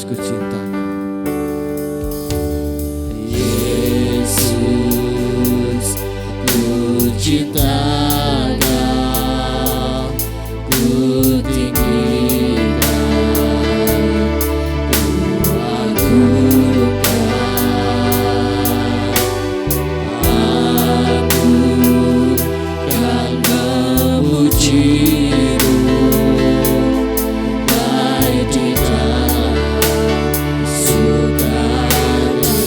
ku cinta Kau. Yesus, ku cinta Kau, ku tinggikan, ku agungkan. Aku kan memuji-Mu baik di dalam segala keadaan.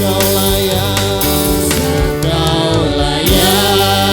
Kau layak, Kau layak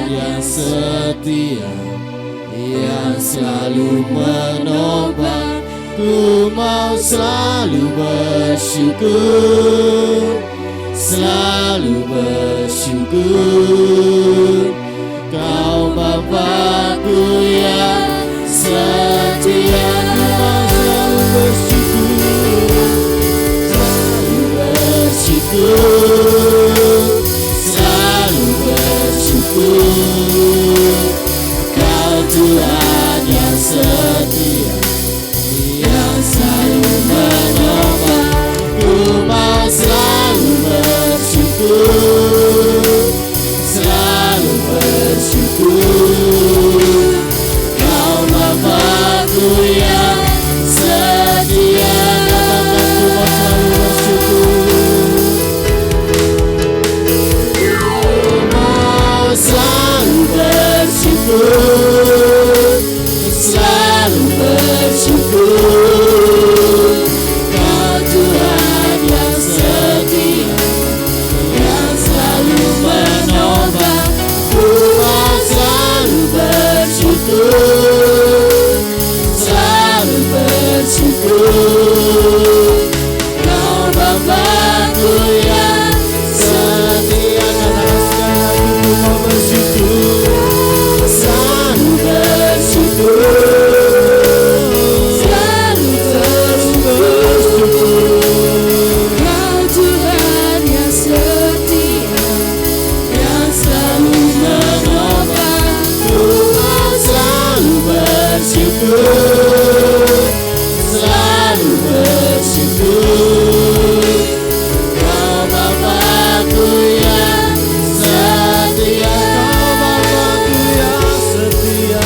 yang setia, yang selalu menopang. Ku mau selalu bersyukur, selalu bersyukur. Kau Bapakku yang setia. Ku mau selalu bersyukur, selalu bersyukur, selalu bersyukur. Kau Tuhan yang setia, yang selalu menopang. Ku mau selalu bersyukur, selalu bersyukur. Kau Bapakku yang setia. Katakan ku mau selalu bersyukur, ku mau selalu bersyukur, selalu bersyukur. Kau Tuhan yang setia, yang selalu menopang. Ku mau selalu bersyukur, selalu bersyukur. Kau Bapakku yang setia. Katakan sekali lagi, ku mau bersyukur, selalu bersyukur, selalu bersyukur. Kau Tuhan yang setia, yang selalu menopang. Ku mau selalu bersyukur, selalu bersyukur. Kau Bapakku yang setia, kau Bapakku yang setia,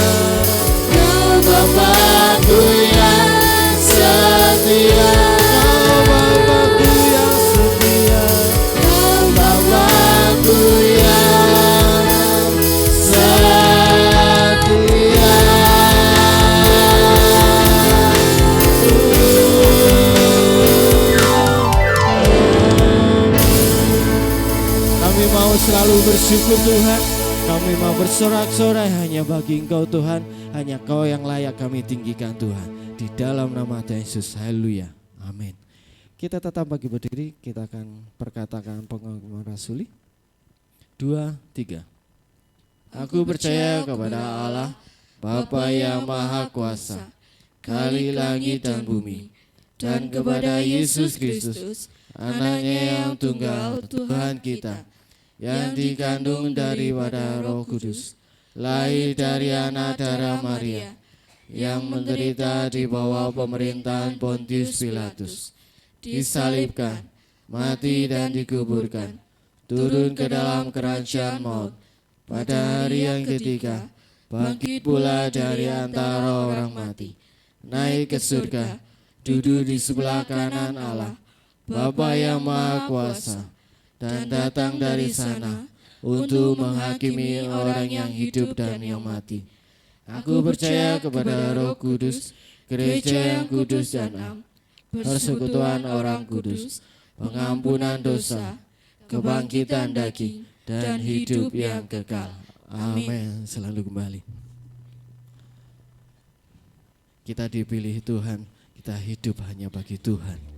kau Bapakku yang setia, kau Bapakku yang setia. Kami mau selalu bersyukur Tuhan. Kami mau bersorak-sorai hanya bagi Engkau Tuhan. Hanya Kau yang layak kami tinggikan Tuhan. Di dalam nama Tuhan Yesus, haleluya, amin. Kita tetap bagi berdiri, kita akan perkatakan pengakuan rasuli. 2, 3. Aku percaya kepada Allah, Bapa yang Maha Kuasa, Kali langit dan bumi, dan kepada Yesus Kristus, Anaknya yang tunggal Tuhan kita, yang dikandung daripada Roh Kudus, lahir dari anak darah Maria, yang menderita di bawah pemerintahan Pontius Pilatus, disalibkan, mati dan dikuburkan, turun ke dalam kerajaan maut, pada hari yang ketiga, bangkit pula dari antara orang mati, naik ke surga, duduk di sebelah kanan Allah, Bapa yang Maha Kuasa, dan datang dari sana untuk menghakimi orang yang hidup dan yang mati. Aku percaya kepada Roh Kudus, gereja yang kudus dan am, persekutuan orang kudus, pengampunan dosa, kebangkitan daging, dan hidup yang kekal. Amin. Selalu kembali. Kita dipilih Tuhan, kita hidup hanya bagi Tuhan.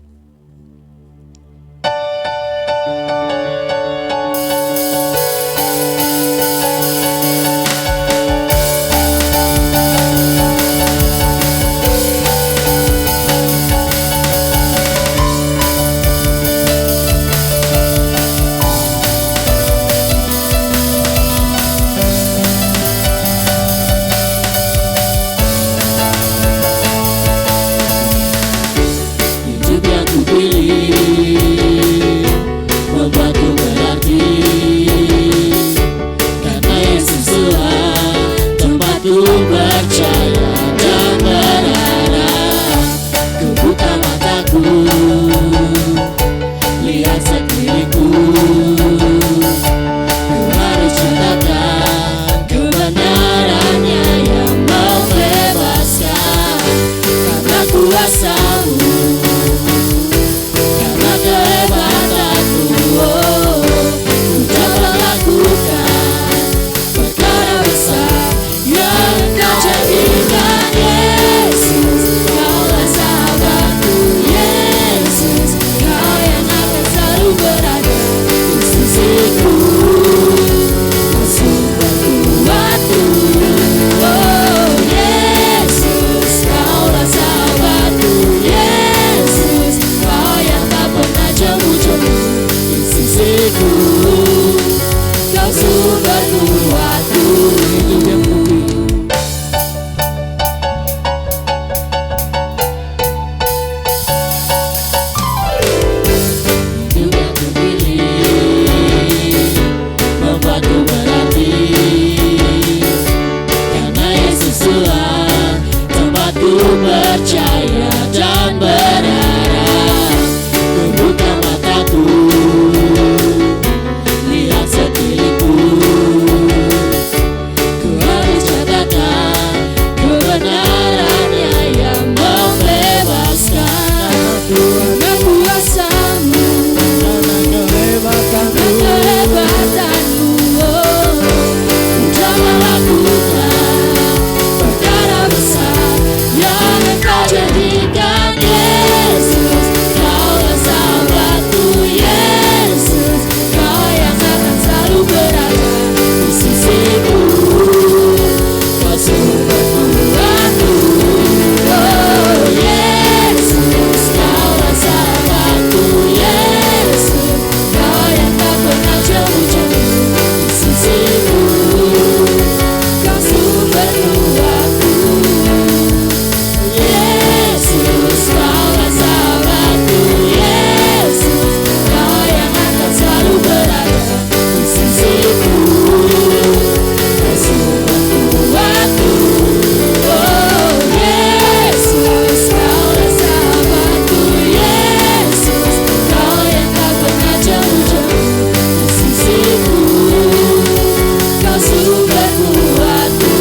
kekuatku.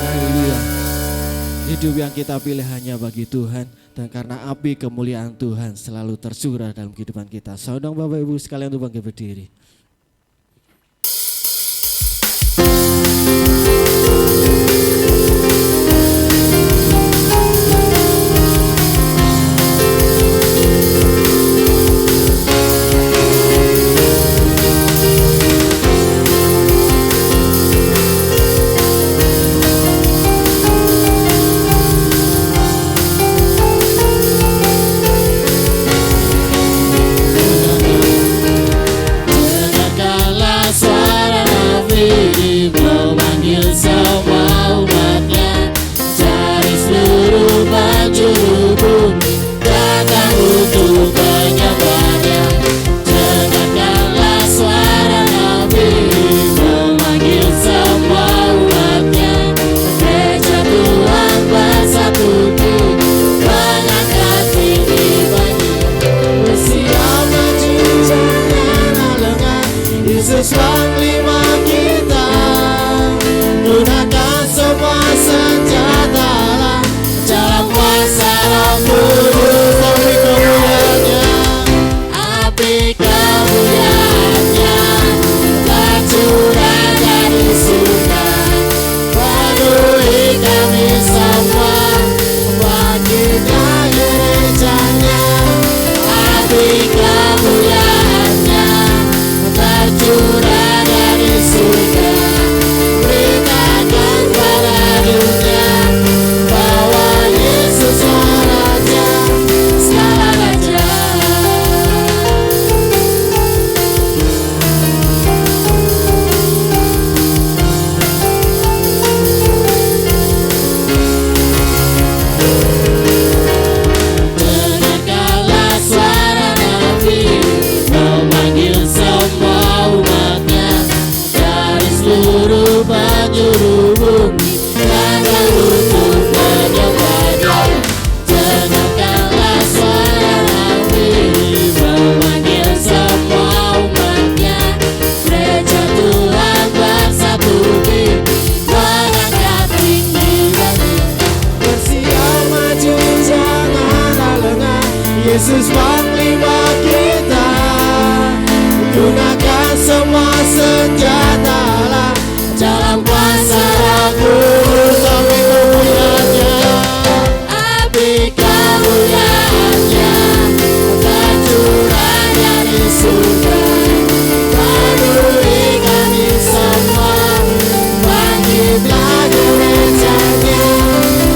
Haleluya. Hidup yang kita pilih hanya bagi Tuhan, dan karena api kemuliaan Tuhan selalu tercurah dalam kehidupan kita. Saudara Bapak Ibu sekalian untuk bangkit berdiri. Dengarkanlah suara nabi memanggil semua umatnya dari seluruh penjuru bumi datang untuk menyembahnya. Dengarkanlah suara nabi memanggil semua umatnya, gereja Tuhan bersatu mengangkat tinggi bagi Bersiap maju jangan lengah, Yesus panglima kita. Gunakan semua senjata lah dalam kuasa Roh Kudus. Api kemuliaannya, api kemuliaannya tercurah dari surga, penuhi kami semua, bangkitlah gerejanya. Api kemuliaannya tercurah dari surga, beritakan pada dunia bahwa Yesus Raja, segala raja. Dengarkanlah suara nabi memanggil semua umatnya dari seluruh penjuru bumi datang untuk menyembahnya. Dengarkanlah suara nabi memanggil semua umatnya, gereja Tuhan bersatu mengangkat tinggi bagi bersiap maju jangan lengah, Yesus panglima kita. Gunakan semua senjata lah dalam kuasa Roh Kudus. Api kemuliaannya, api kemuliaannya tercurah dari surga, penuhi kami semua, bangkitlah gerejanya.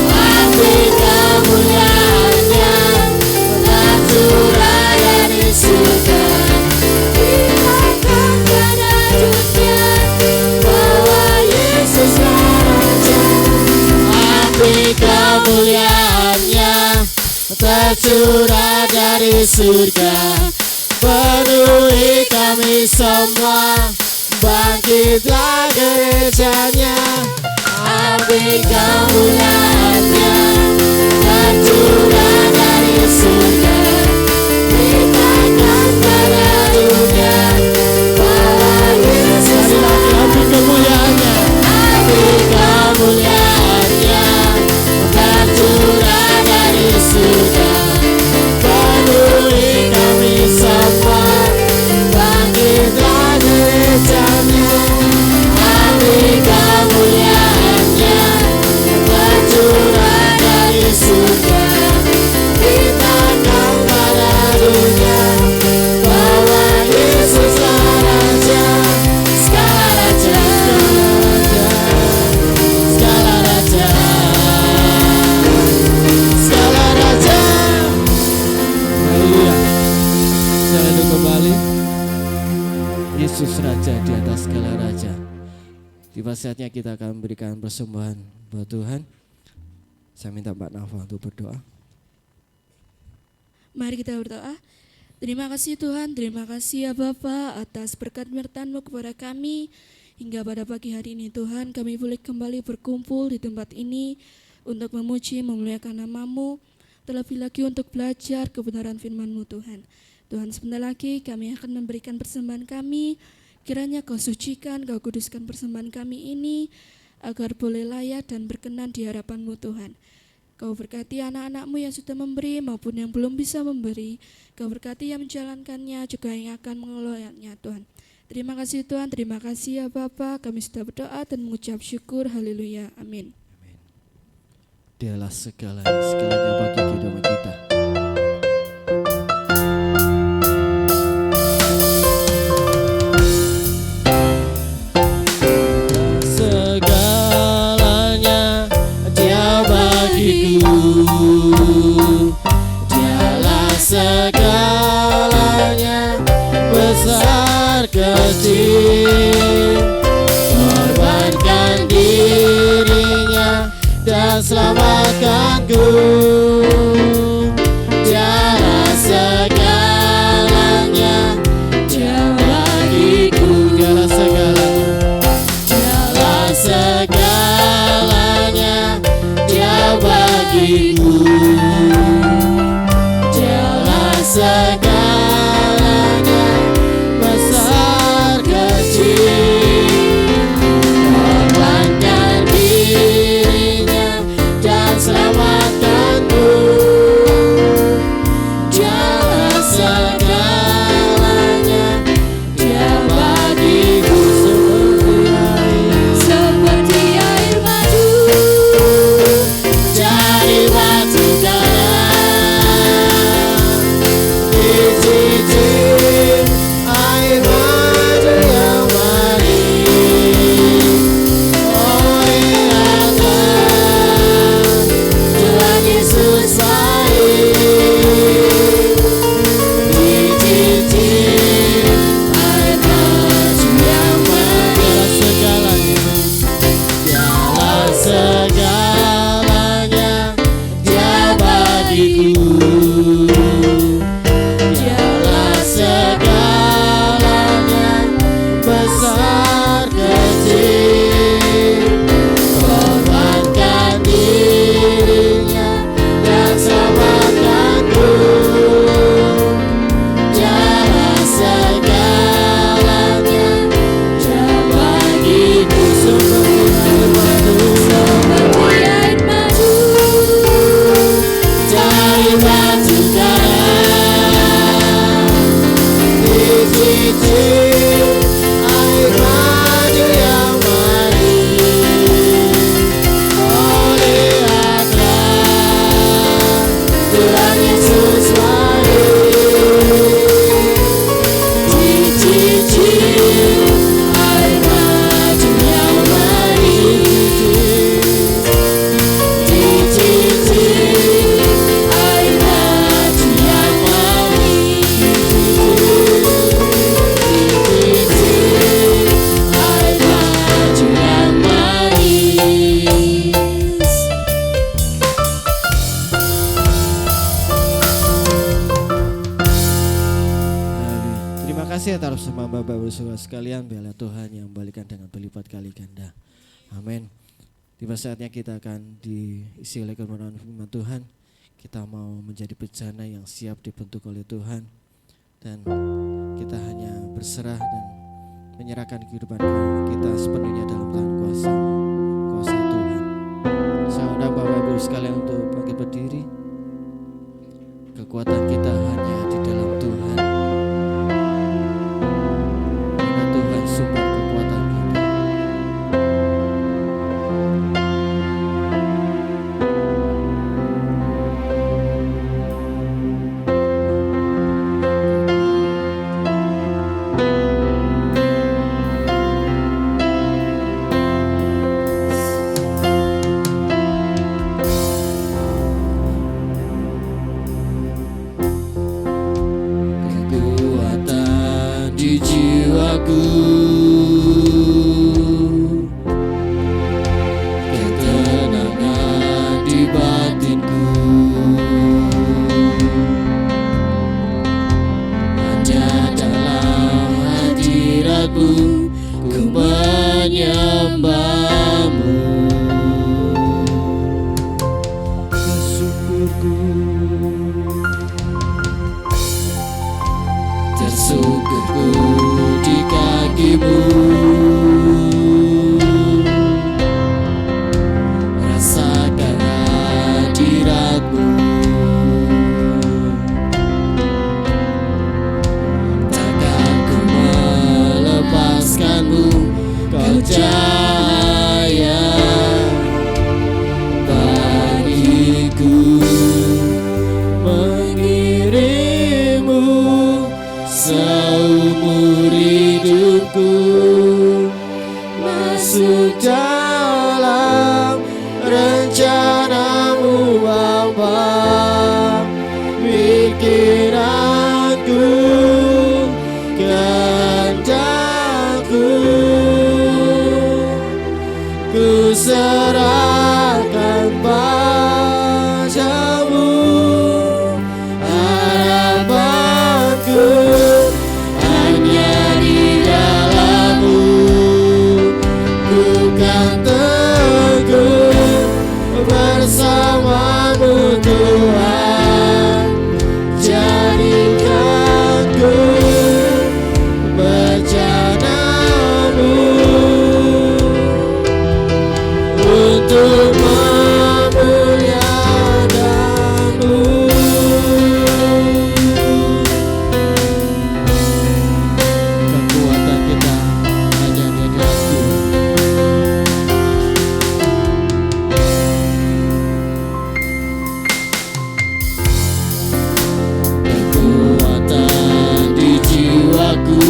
Api kemuliaannya tercurah dari surga, beritakan pada dunia bahwa Yesus Raja. Api kemuliaannya tercurah dari surga, penuhi kami semua, bangkitlah gerejanya. Api kemuliaannya tercurah dari surga, beritakan pada dunia bahwa Yesus Raja. api kemuliaannya, Api kemuliaannya tercurah dari surga, penuhi kami semua, bangkitlah gerejanya. Api kemuliaannya tercurah dari surga, beritakan pada dunia bahwa Yesus Raja, segala raja, segala raja, segala raja. haleluya. Saya duduk kembali. Yesus Raja di atas segala raja. Tiba saatnya kita akan memberikan persembahan buat Tuhan. Saya minta Mbak Nafa untuk berdoa. Mari kita berdoa. Terima kasih Tuhan, terima kasih ya Bapa atas berkat menyertaan-Mu kepada kami Hingga pada pagi hari ini Tuhan, kami boleh kembali berkumpul di tempat ini untuk memuji, memuliakan nama-Mu, terlebih lagi untuk belajar kebenaran firman-Mu Tuhan. Tuhan, sebentar lagi kami akan memberikan persembahan kami, kiranya Kau sucikan, Kau kuduskan persembahan kami ini, agar boleh layak dan berkenan di hadapan-Mu Tuhan. Kau berkati anak-anak-Mu yang sudah memberi maupun yang belum bisa memberi. Kau berkati yang menjalankannya juga yang akan mengelolanya Tuhan. Terima kasih Tuhan, terima kasih ya Bapa. Kami sudah berdoa dan mengucap syukur. Haleluya, amin. Dialah segalanya bagi kehidupan kita. Segalanya Dia bagiku, Dialah segalanya, besar kecil, korbankan dirinya dan selamatkanku. Dialah segalanya, Dia bagiku. Dialah segalanya, Dia bagiku. Dialah segalanya, besar kecil, korbankan dirinya dan selamatkanku. Dialah segalanya, Dia bagiku. Seperti air madu dari batu karang, dicicip air madu yang manis. Oh lihatlah, Tuhan Yesus baik, dicicip air madu yang manis. Dialah segalanya, Dia bagiku. Dialah segalanya, besar kecil, korbankan dirinya dan selamatkanku. Dialah segalanya, Dia bagiku. Seperti air madu dari batu karang, dicicip air madu yang manis. Oh lihatlah, Tuhan Yesus baik, dicicip air madu yang manis. Dicicip air madu yang manis. Dicicip air madu yang manis. Terima kasih atas semua Bapak Ibu Saudara sekalian. Biarlah Tuhan yang membalikan dengan berlipat kali ganda. Amin. Tiba saatnya kita akan diisi oleh kebenaran firman Tuhan. Kita mau menjadi bejana yang siap dibentuk oleh Tuhan. Dan kita hanya berserah dan menyerahkan kehidupan kita sepenuhnya dalam tangan kuasa Tuhan. Saya undang Bapak Ibu sekalian untuk bangkit berdiri. Kekuatan kita hanya di dalam Tuhan. Karena Tuhan sumber kekuatan kita. masuk dalam rencanamu Bapa. Pikiranku, kehendakku, ku serahkan padamu. Harapanku hanya di dalam-Mu, ku kan teguh bersama-Mu Tuhan. Jadikan ku bejana-Mu untuk memuliakan-Mu. Kekuatan kita hanya di dalam-Mu. Kekuatan di jiwaku,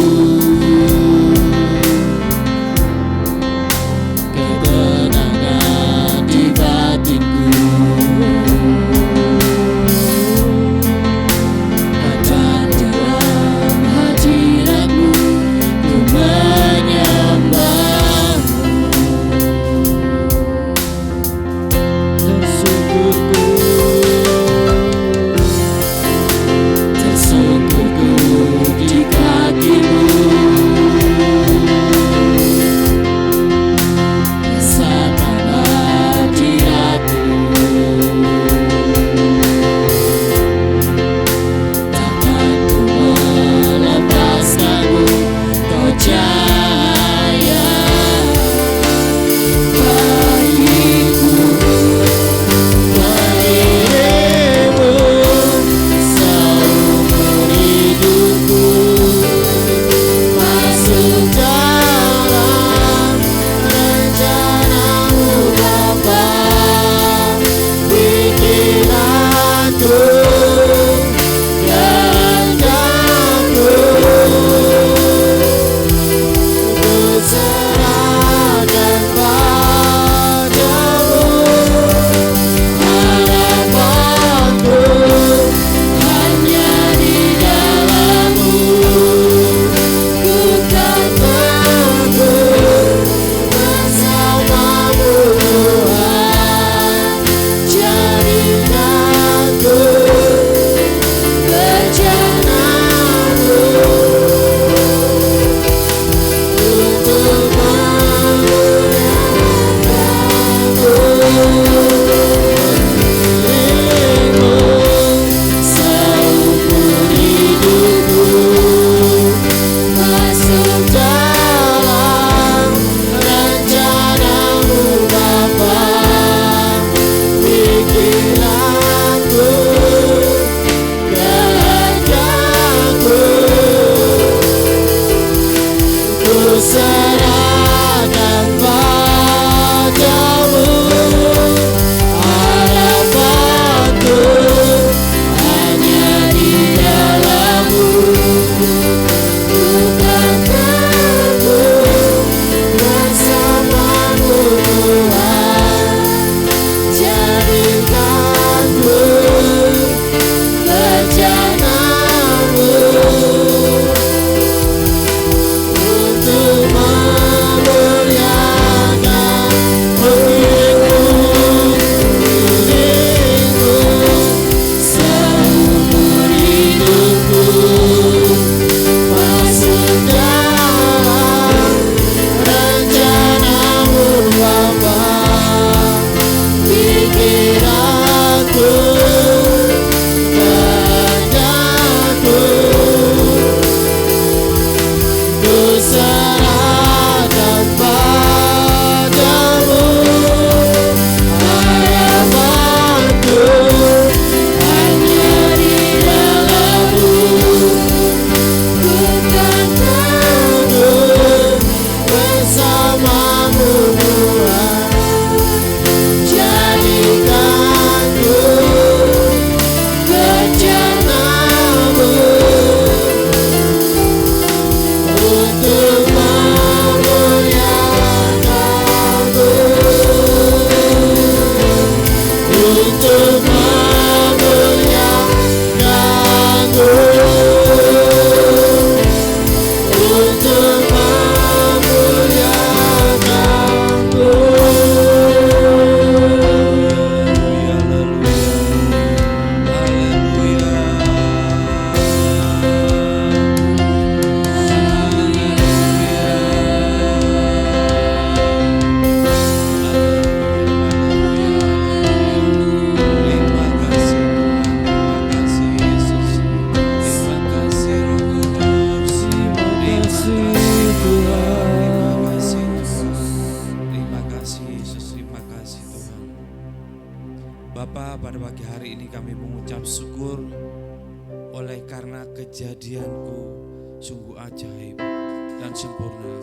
ketenangan di Bapa, pada pagi hari ini kami mengucap syukur oleh karena kejadianku sungguh ajaib dan sempurna.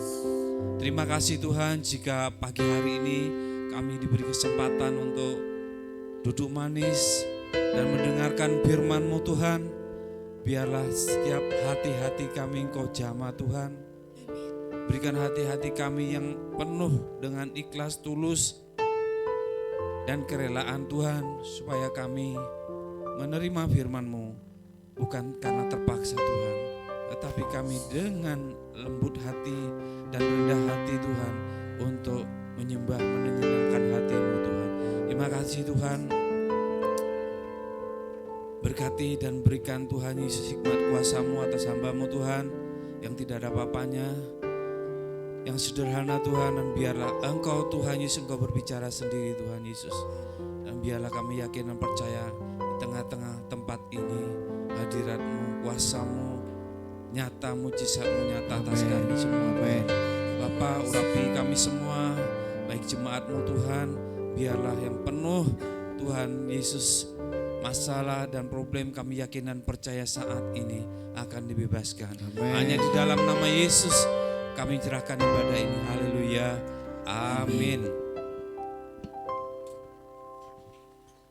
Terima kasih Tuhan jika pagi hari ini kami diberi kesempatan untuk duduk manis dan mendengarkan firman-Mu Tuhan. Biarlah setiap hati-hati kami Engkau jamah Tuhan. Berikan hati-hati kami yang penuh dengan ikhlas tulus dan kerelaan Tuhan, supaya kami menerima firman-Mu bukan karena terpaksa Tuhan, tetapi kami dengan lembut hati dan rendah hati Tuhan untuk menyembah, menyenangkan hati-Mu Tuhan. Terima kasih Tuhan. Berkati dan berikan Tuhan Yesus hikmat kuasa-Mu atas hamba-Mu Tuhan yang tidak ada apa-apanya, yang sederhana Tuhan, dan biarlah Engkau Tuhan Yesus, Engkau berbicara sendiri Tuhan Yesus. Dan biarlah kami yakin dan percaya di tengah-tengah tempat ini hadirat-Mu, kuasa-Mu nyata, mujizat-Mu nyata atas kami semua. Bapa, urapi kami semua, baik jemaat-Mu Tuhan, biarlah yang penuh Tuhan Yesus masalah dan problem, kami yakin dan percaya saat ini akan dibebaskan. Hanya di dalam nama Yesus kami serahkan ibadah ini. Haleluya. Amin.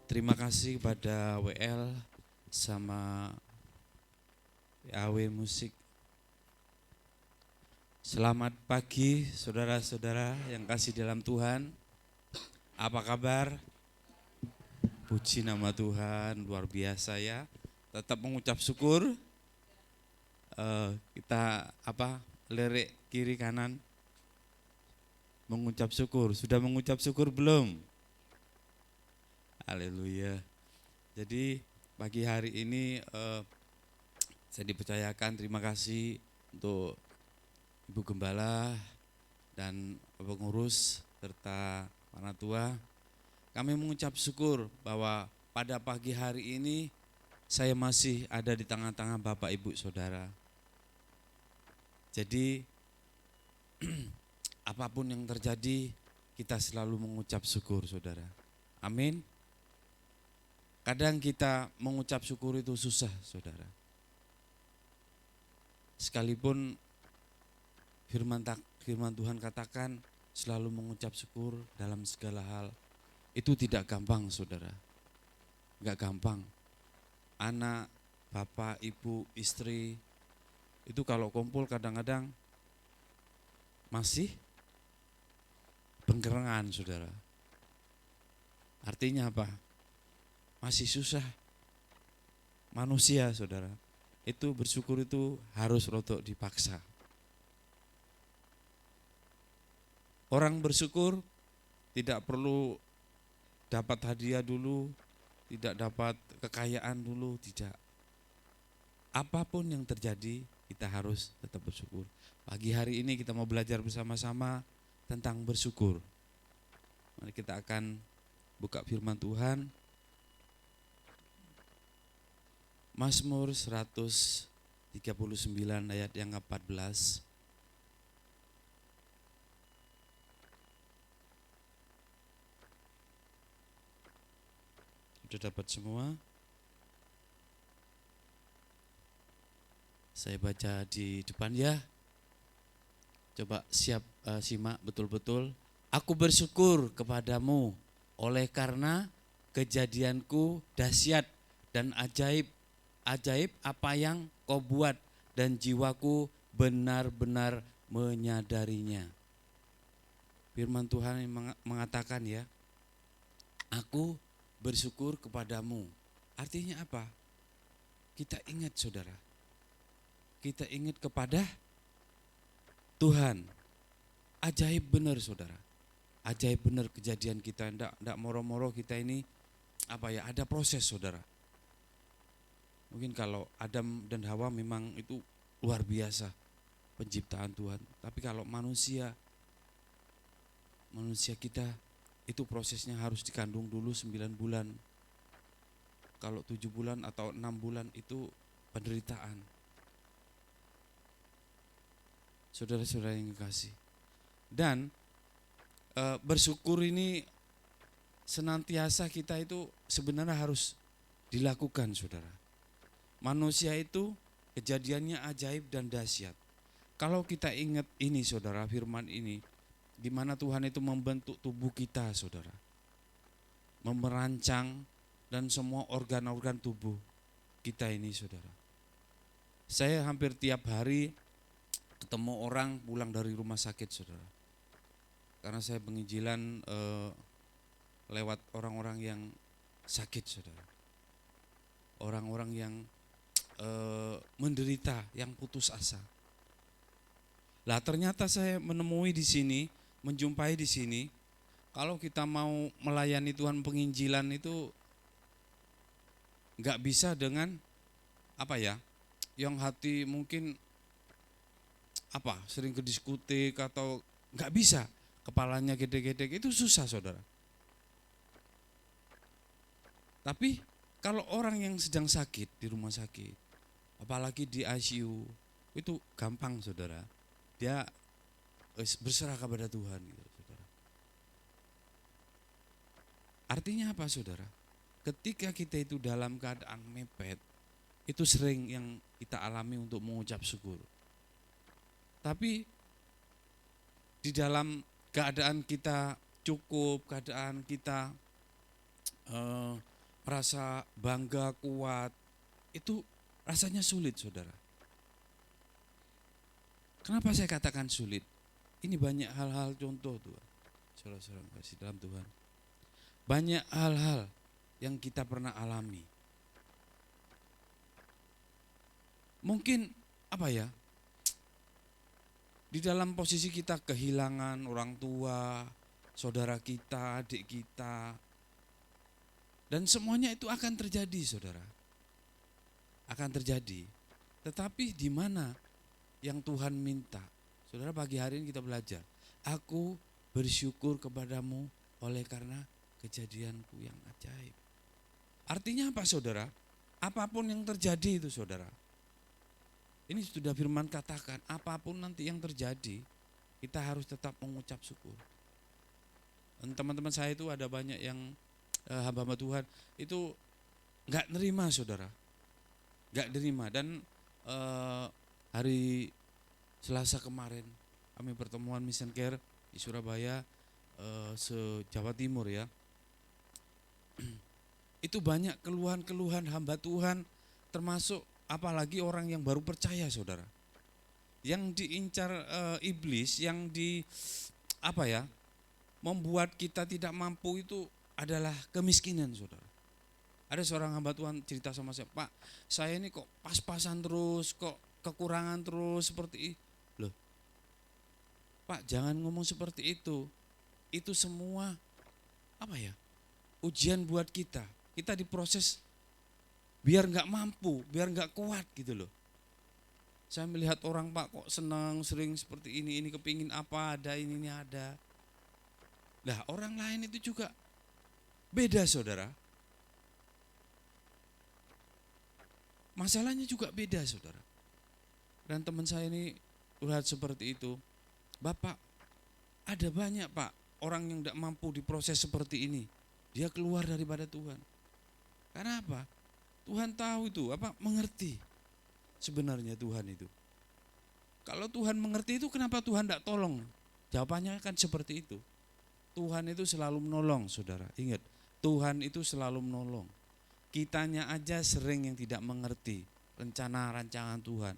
Terima kasih kepada WL sama AW Musik. Selamat pagi saudara-saudara yang kasih dalam Tuhan. Apa kabar? Puji nama Tuhan, luar biasa ya. Tetap mengucap syukur. Kita lirik kiri kanan. Mengucap syukur. Sudah mengucap syukur belum? Haleluya. Jadi pagi hari ini saya dipercayakan, terima kasih untuk Ibu Gembala dan pengurus serta para tua. Kami mengucap syukur bahwa pada pagi hari ini saya masih ada di tengah-tengah Bapak Ibu Saudara. Jadi apapun yang terjadi, kita selalu mengucap syukur Saudara. Amin. Kadang kita mengucap syukur itu susah Saudara. Sekalipun firman Tuhan katakan selalu mengucap syukur dalam segala hal. Itu tidak gampang Saudara, enggak gampang. Anak, bapak, ibu, istri, itu kalau kumpul kadang-kadang masih bengkerengan Saudara. Artinya apa? Masih susah. Manusia Saudara, itu bersyukur itu harus rotok dipaksa. Orang bersyukur tidak perlu dapat hadiah dulu, tidak dapat kekayaan dulu, tidak. Apapun yang terjadi, kita harus tetap bersyukur. Pagi hari ini kita mau belajar bersama-sama tentang bersyukur. Mari kita akan buka firman Tuhan. Mazmur 139 ayat yang ke-14. Sudah dapat semua? Saya baca di depan ya. Coba siap simak betul-betul. Aku bersyukur kepadamu oleh karena kejadianku dahsyat dan ajaib. Ajaib apa yang kau buat dan jiwaku benar-benar menyadarinya. Firman Tuhan mengatakan ya, aku bersyukur kepadamu. Artinya apa? Kita ingat Saudara. Kita ingat kepada Tuhan. Ajaib benar Saudara. Ajaib benar kejadian kita. Enggak moro-moro kita ini ada proses Saudara. Mungkin kalau Adam dan Hawa memang itu luar biasa penciptaan Tuhan. Tapi kalau manusia kita itu prosesnya harus dikandung dulu 9 bulan. Kalau 7 bulan atau 6 bulan itu penderitaan. Saudara-saudara yang kekasih. Dan bersyukur ini senantiasa kita itu sebenarnya harus dilakukan, saudara. Manusia itu kejadiannya ajaib dan dahsyat. Kalau kita ingat ini, saudara, firman ini, di mana Tuhan itu membentuk tubuh kita, saudara, merancang dan semua organ-organ tubuh kita ini, saudara. Saya hampir tiap hari ketemu orang pulang dari rumah sakit, saudara. Karena saya penginjilan lewat orang-orang yang sakit, saudara. Orang-orang yang menderita, yang putus asa. Lah ternyata saya menemui di sini, menjumpai di sini, kalau kita mau melayani Tuhan penginjilan itu nggak bisa dengan yang hati mungkin sering ke diskotik atau nggak bisa, kepalanya gede-gede, itu susah, saudara. Tapi kalau orang yang sedang sakit di rumah sakit, apalagi di ICU, itu gampang, saudara. Dia berserah kepada Tuhan, gitu, saudara. Artinya apa, saudara? Ketika kita itu dalam keadaan mepet, itu sering yang kita alami untuk mengucap syukur. Tapi di dalam keadaan kita cukup, keadaan kita merasa bangga, kuat, itu rasanya sulit, saudara. Kenapa saya katakan sulit? Ini banyak hal-hal contoh, Tuhan. Saudara-saudara kasih dalam Tuhan. Banyak hal-hal yang kita pernah alami. Mungkin di dalam posisi kita kehilangan orang tua, saudara kita, adik kita, dan semuanya itu akan terjadi, saudara. Akan terjadi. Tetapi di mana yang Tuhan minta? Saudara, pagi hari ini kita belajar. Aku bersyukur kepadamu oleh karena kejadianku yang ajaib. Artinya apa, saudara? Apapun yang terjadi itu, saudara. Ini sudah firman katakan, apapun nanti yang terjadi, kita harus tetap mengucap syukur. Dan teman-teman saya itu ada banyak yang hamba-hamba Tuhan itu nggak nerima, saudara, nggak nerima. Dan hari Selasa kemarin kami pertemuan Mission Care di Surabaya, se-Jawa Timur ya. Itu banyak keluhan-keluhan hamba Tuhan, termasuk apalagi orang yang baru percaya, saudara. Yang diincar iblis, yang membuat kita tidak mampu itu adalah kemiskinan, saudara. Ada seorang hamba Tuhan cerita sama saya, Pak, saya ini kok pas-pasan terus, kok kekurangan terus seperti itu. Loh, Pak, jangan ngomong seperti itu. Itu semua ujian buat kita. Kita diproses biar nggak mampu, biar nggak kuat gitu loh. Saya melihat orang, Pak, kok senang sering seperti ini kepingin apa ada, ini ada. Nah, orang lain itu juga beda, saudara. Masalahnya juga beda, saudara. Dan teman saya ini lihat seperti itu. Bapak, ada banyak, Pak, orang yang tidak mampu diproses seperti ini. Dia keluar daripada Tuhan. Karena apa? Tuhan tahu itu, mengerti sebenarnya Tuhan itu. Kalau Tuhan mengerti itu, kenapa Tuhan tidak tolong? Jawabannya kan seperti itu. Tuhan itu selalu menolong, saudara. Ingat, Tuhan itu selalu menolong. Kitanya aja sering yang tidak mengerti rencana rancangan Tuhan.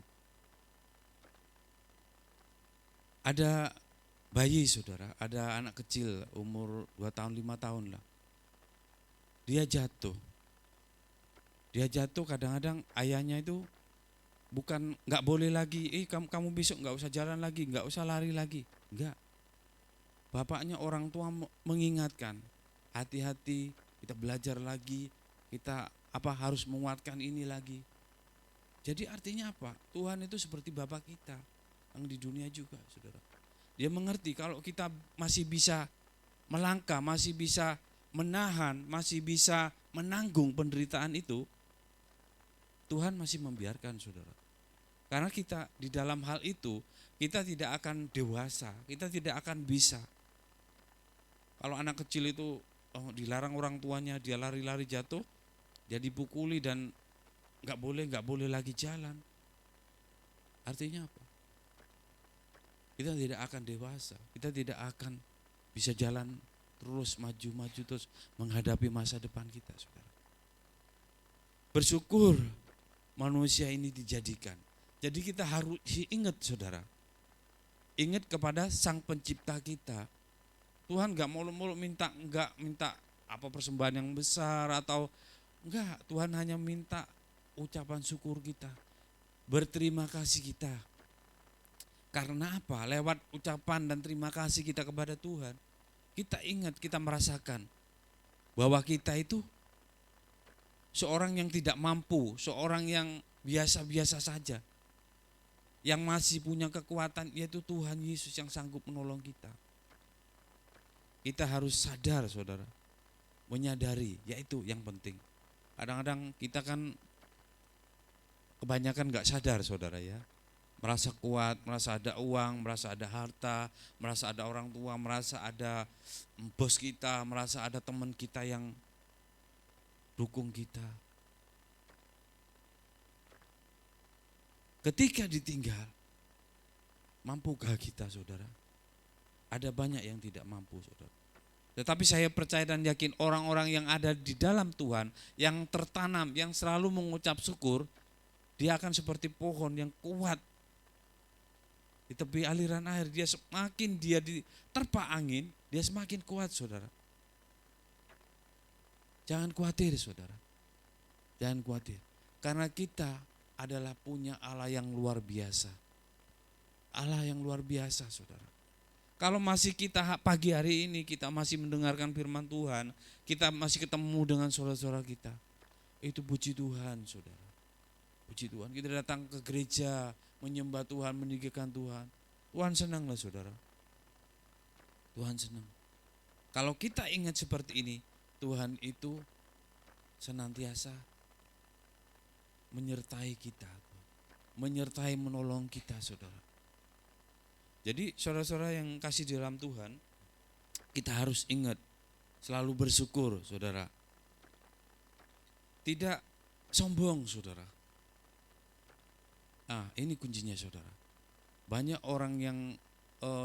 Ada bayi, saudara, ada anak kecil umur 2 tahun, 5 tahun lah. Dia jatuh kadang-kadang ayahnya itu bukan nggak boleh lagi, kamu besok nggak usah jalan lagi, nggak usah lari lagi, enggak. Bapaknya, orang tua mengingatkan, hati-hati, kita belajar lagi, kita harus menguatkan ini lagi. Jadi artinya apa? Tuhan itu seperti Bapak kita yang di dunia juga, saudara. Dia mengerti kalau kita masih bisa melangkah, masih bisa menahan, masih bisa menanggung penderitaan itu, Tuhan masih membiarkan, saudara. Karena kita di dalam hal itu, kita tidak akan dewasa, kita tidak akan bisa. Kalau anak kecil itu dilarang orang tuanya, dia lari-lari jatuh, dia dipukuli dan nggak boleh lagi jalan. Artinya apa? Kita tidak akan dewasa, kita tidak akan bisa jalan terus maju terus menghadapi masa depan kita, saudara. Bersyukur manusia ini dijadikan. Jadi kita harus ingat, saudara. Ingat kepada Sang Pencipta kita. Tuhan nggak mulu-mulu minta apa persembahan yang besar atau enggak. Tuhan hanya minta ucapan syukur kita, berterima kasih kita. Karena apa? Lewat ucapan dan terima kasih kita kepada Tuhan, kita ingat, kita merasakan bahwa kita itu seorang yang tidak mampu, seorang yang biasa-biasa saja, yang masih punya kekuatan, yaitu Tuhan Yesus yang sanggup menolong kita. Kita harus sadar, saudara, menyadari, yaitu yang penting. Kadang-kadang kita kan kebanyakan gak sadar, saudara ya. Merasa kuat, merasa ada uang, merasa ada harta, merasa ada orang tua, merasa ada bos kita, merasa ada teman kita yang dukung kita. Ketika ditinggal, mampukah kita, saudara? Ada banyak yang tidak mampu, saudara. Tetapi saya percaya dan yakin orang-orang yang ada di dalam Tuhan, yang tertanam, yang selalu mengucap syukur, dia akan seperti pohon yang kuat di tepi aliran air. Dia semakin diterpa angin, dia semakin kuat, saudara. Jangan khawatir, saudara. Jangan khawatir. Karena kita adalah punya Allah yang luar biasa. Allah yang luar biasa, saudara. Kalau masih kita pagi hari ini, kita masih mendengarkan firman Tuhan, kita masih ketemu dengan saudara-saudara kita, itu puji Tuhan, saudara. Puji Tuhan, kita datang ke gereja, menyembah Tuhan, meninggikan Tuhan. Tuhan senanglah, saudara. Tuhan senang. Kalau kita ingat seperti ini, Tuhan itu senantiasa menyertai kita, menyertai menolong kita, saudara. Jadi saudara-saudara yang kasih di dalam Tuhan, kita harus ingat, selalu bersyukur, saudara. Tidak sombong, saudara. Nah, ini kuncinya, saudara. Banyak orang yang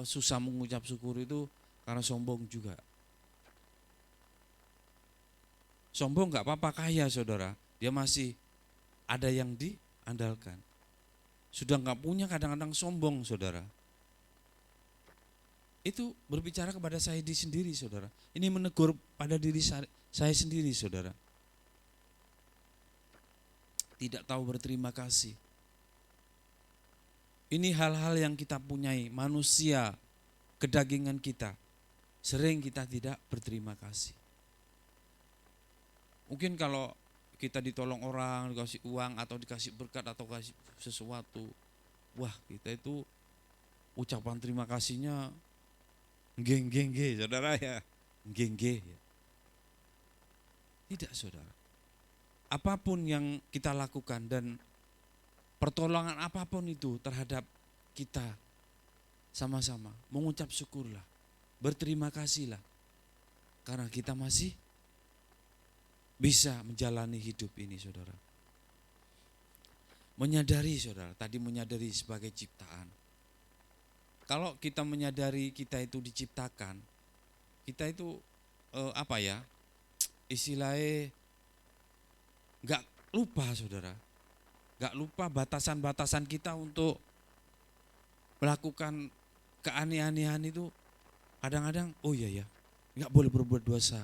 susah mengucap syukur itu karena sombong juga. Sombong gak apa-apa, kaya, saudara. Dia masih ada yang diandalkan. Sudah gak punya, kadang-kadang sombong, saudara. Itu berbicara kepada saya sendiri, saudara. Ini menegur pada diri saya sendiri, saudara. Tidak tahu berterima kasih. Ini hal-hal yang kita punyai, manusia, kedagingan kita. Sering kita tidak berterima kasih. Mungkin kalau kita ditolong orang, dikasih uang atau dikasih berkat atau kasih sesuatu, wah, kita itu ucapan terima kasihnya geng, saudara ya. Geng. Tidak, saudara. Apapun yang kita lakukan dan pertolongan apapun itu terhadap kita, sama-sama mengucap syukurlah, berterima kasihlah. Karena kita masih bisa menjalani hidup ini, saudara. Menyadari, saudara, tadi menyadari sebagai ciptaan. Kalau kita menyadari kita itu diciptakan, kita itu istilahnya gak lupa, saudara. Gak lupa batasan-batasan kita untuk melakukan keanehan itu. Kadang-kadang, oh iya ya, gak boleh berbuat dosa,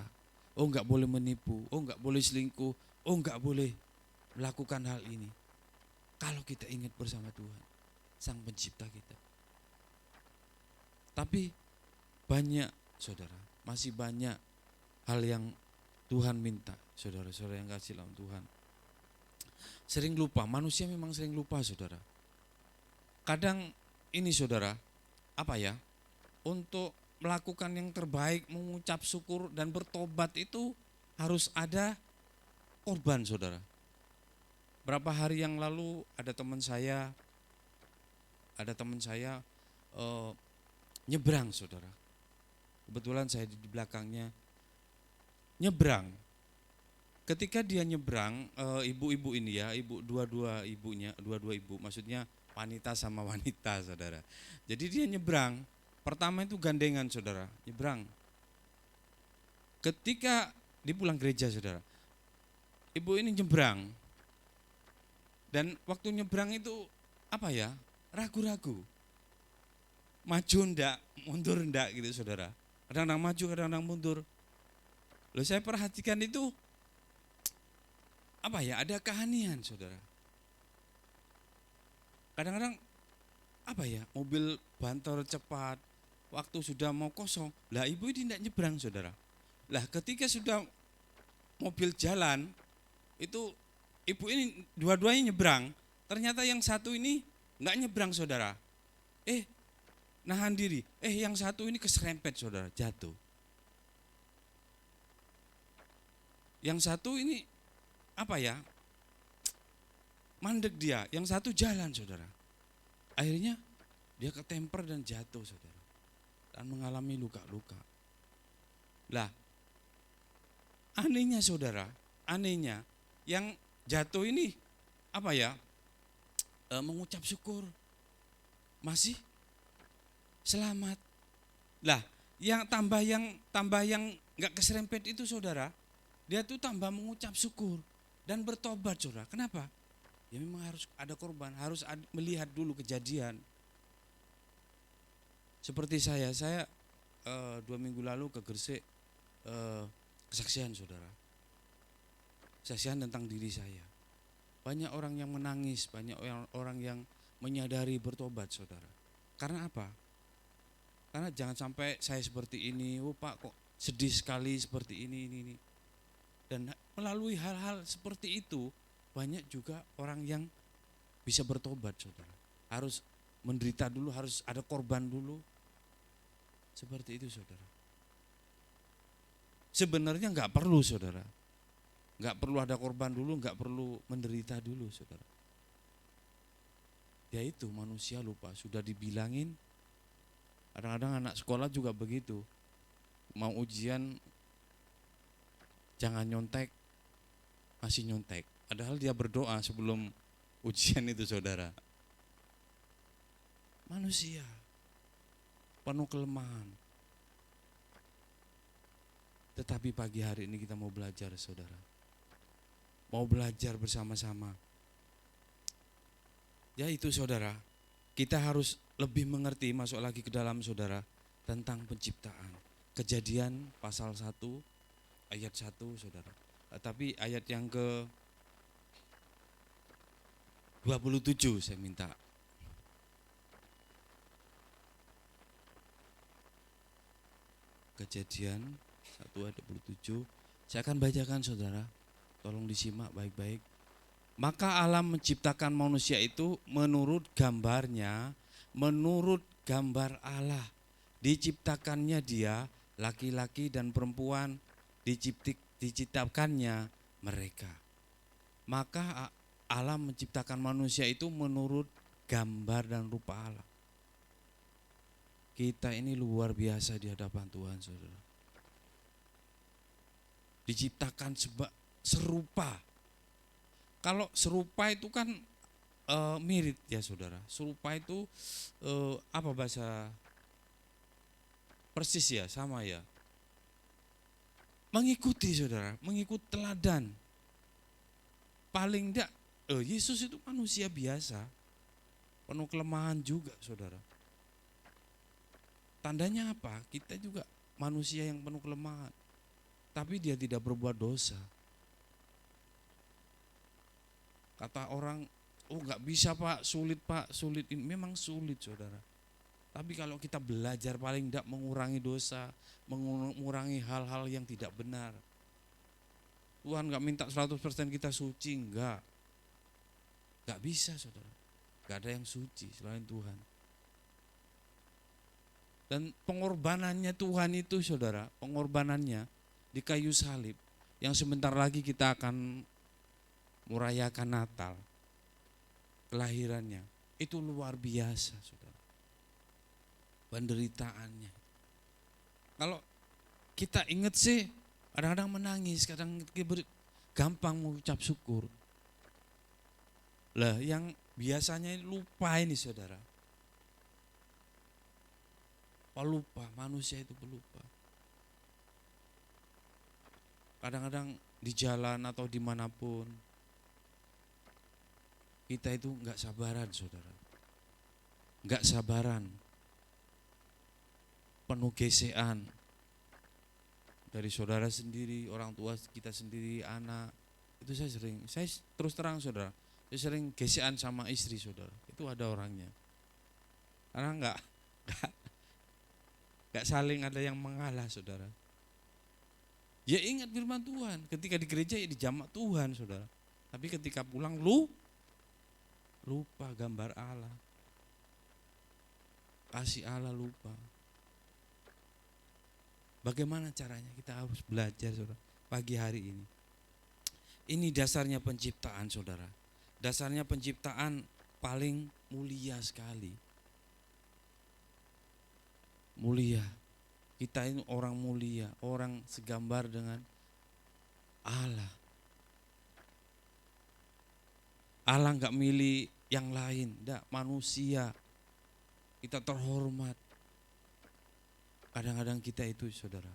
oh gak boleh menipu, oh gak boleh selingkuh, oh gak boleh melakukan hal ini. Kalau kita ingat bersama Tuhan, Sang Pencipta kita. Tapi banyak, saudara, masih banyak hal yang Tuhan minta, saudara-saudara yang kasih dalam Tuhan. Sering lupa, manusia memang sering lupa, saudara. Kadang ini, saudara, untuk melakukan yang terbaik, mengucap syukur dan bertobat itu harus ada korban, saudara. Berapa hari yang lalu ada teman saya nyebrang, saudara. Kebetulan saya di belakangnya. nyebrang. Ketika dia nyebrang, ibu-ibu ini ya, dua-dua ibu, maksudnya wanita sama wanita, saudara. Jadi dia nyebrang, pertama itu gandengan, saudara, nyebrang. Ketika di pulang gereja, saudara, ibu ini nyebrang, dan waktu nyebrang itu ragu-ragu, maju ndak, mundur ndak gitu, saudara. Kadang-kadang maju, kadang-kadang mundur. Loh, saya perhatikan itu ada keahlian, saudara. Kadang-kadang mobil bantor cepat, waktu sudah mau kosong, lah ibu ini tidak nyebrang, saudara. Lah ketika sudah mobil jalan, itu ibu ini dua-duanya nyebrang, ternyata yang satu ini enggak nyebrang, saudara. Nahan diri, yang satu ini keserempet, saudara, jatuh. Yang satu ini mandek dia, yang satu jalan, saudara. Akhirnya dia ketemper dan jatuh, saudara, dan mengalami luka-luka. Lah, anehnya, saudara, yang jatuh ini mengucap syukur, masih selamat. Lah, yang tambah yang nggak keserempet itu, saudara, dia tuh tambah mengucap syukur dan bertobat, saudara. Kenapa? Ya memang harus ada korban, harus melihat dulu kejadian. Seperti saya 2 minggu lalu ke Gresik, kesaksian, saudara. Kesaksian tentang diri saya. Banyak orang yang menangis, banyak orang yang menyadari bertobat, saudara. Karena apa? Karena jangan sampai saya seperti ini, Pak kok sedih sekali seperti ini. Dan melalui hal-hal seperti itu, banyak juga orang yang bisa bertobat, saudara. Harus menderita dulu, harus ada korban dulu. Seperti itu, saudara. Sebenarnya enggak perlu, saudara. Enggak perlu ada korban dulu, enggak perlu menderita dulu, saudara. Yaitu manusia lupa, sudah dibilangin. Kadang-kadang anak sekolah juga begitu. Mau ujian, jangan nyontek, masih nyontek. Padahal dia berdoa sebelum ujian itu, saudara. Manusia penuh kelemahan. Tetapi pagi hari ini kita mau belajar, saudara. Mau belajar bersama-sama. Ya itu, saudara, kita harus lebih mengerti, masuk lagi ke dalam, saudara, tentang penciptaan. Kejadian pasal 1 ayat 1, saudara. Tapi ayat yang ke 27 saya minta. Kejadian 1 ayat 27. Saya akan bacakan, saudara. Tolong disimak baik-baik. Maka alam menciptakan manusia itu menurut gambarnya, menurut gambar Allah. Diciptakannya dia, laki-laki dan perempuan, diciptakannya mereka. Maka alam menciptakan manusia itu menurut gambar dan rupa Allah. Kita ini luar biasa di hadapan Tuhan, saudara. Diciptakan serupa. Kalau serupa itu kan mirip ya, saudara. Serupa itu apa bahasa? Persis ya, sama ya. Mengikuti, saudara, mengikut teladan. Paling enggak, Yesus itu manusia biasa, penuh kelemahan juga, saudara. Tandanya apa? Kita juga manusia yang penuh kelemahan, tapi dia tidak berbuat dosa. Kata orang, nggak bisa Pak, sulit Pak, sulit. Ini memang sulit, saudara. Tapi kalau kita belajar paling tidak mengurangi dosa, mengurangi hal-hal yang tidak benar. Tuhan nggak minta 100% kita suci, enggak. Nggak bisa, saudara. Nggak ada yang suci selain Tuhan. Dan pengorbanannya Tuhan itu, saudara, pengorbanannya di kayu salib, yang sebentar lagi kita akan merayakan Natal, kelahirannya, itu luar biasa, saudara. Penderitaannya. Kalau kita ingat sih, Kadang-kadang menangis, gampang mengucap syukur. Lah yang biasanya lupa ini saudara. Pelupa, manusia itu pelupa. Kadang-kadang di jalan atau dimanapun, kita itu enggak sabaran saudara. Enggak sabaran. Penuh gesekan. Dari saudara sendiri, orang tua kita sendiri, anak. Itu saya terus terang saudara, saya sering gesekan sama istri saudara. Itu ada orangnya. Karena enggak saling ada yang mengalah saudara. Ya ingat firman Tuhan, ketika di gereja ya dijamak Tuhan saudara. Tapi ketika pulang lupa gambar Allah. Kasih Allah lupa. Bagaimana caranya? Kita harus belajar saudara pagi hari ini. Ini dasarnya penciptaan saudara. Dasarnya penciptaan paling mulia sekali. Mulia. Kita ini orang mulia, orang segambar dengan Allah. Allah enggak milih yang lain, enggak, manusia. Kita terhormat. Kadang-kadang kita itu saudara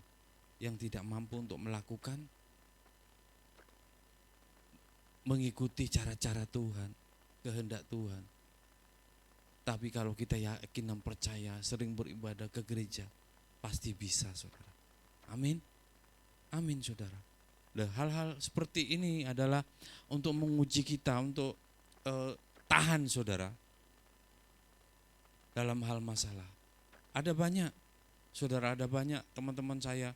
yang tidak mampu untuk mengikuti cara-cara Tuhan, kehendak Tuhan. Tapi kalau kita yakin dan percaya, sering beribadah ke gereja, pasti bisa saudara. Amin. Amin saudara. Nah, hal-hal seperti ini adalah untuk menguji kita, untuk tahan saudara dalam hal masalah. Ada banyak saudara, ada banyak teman-teman saya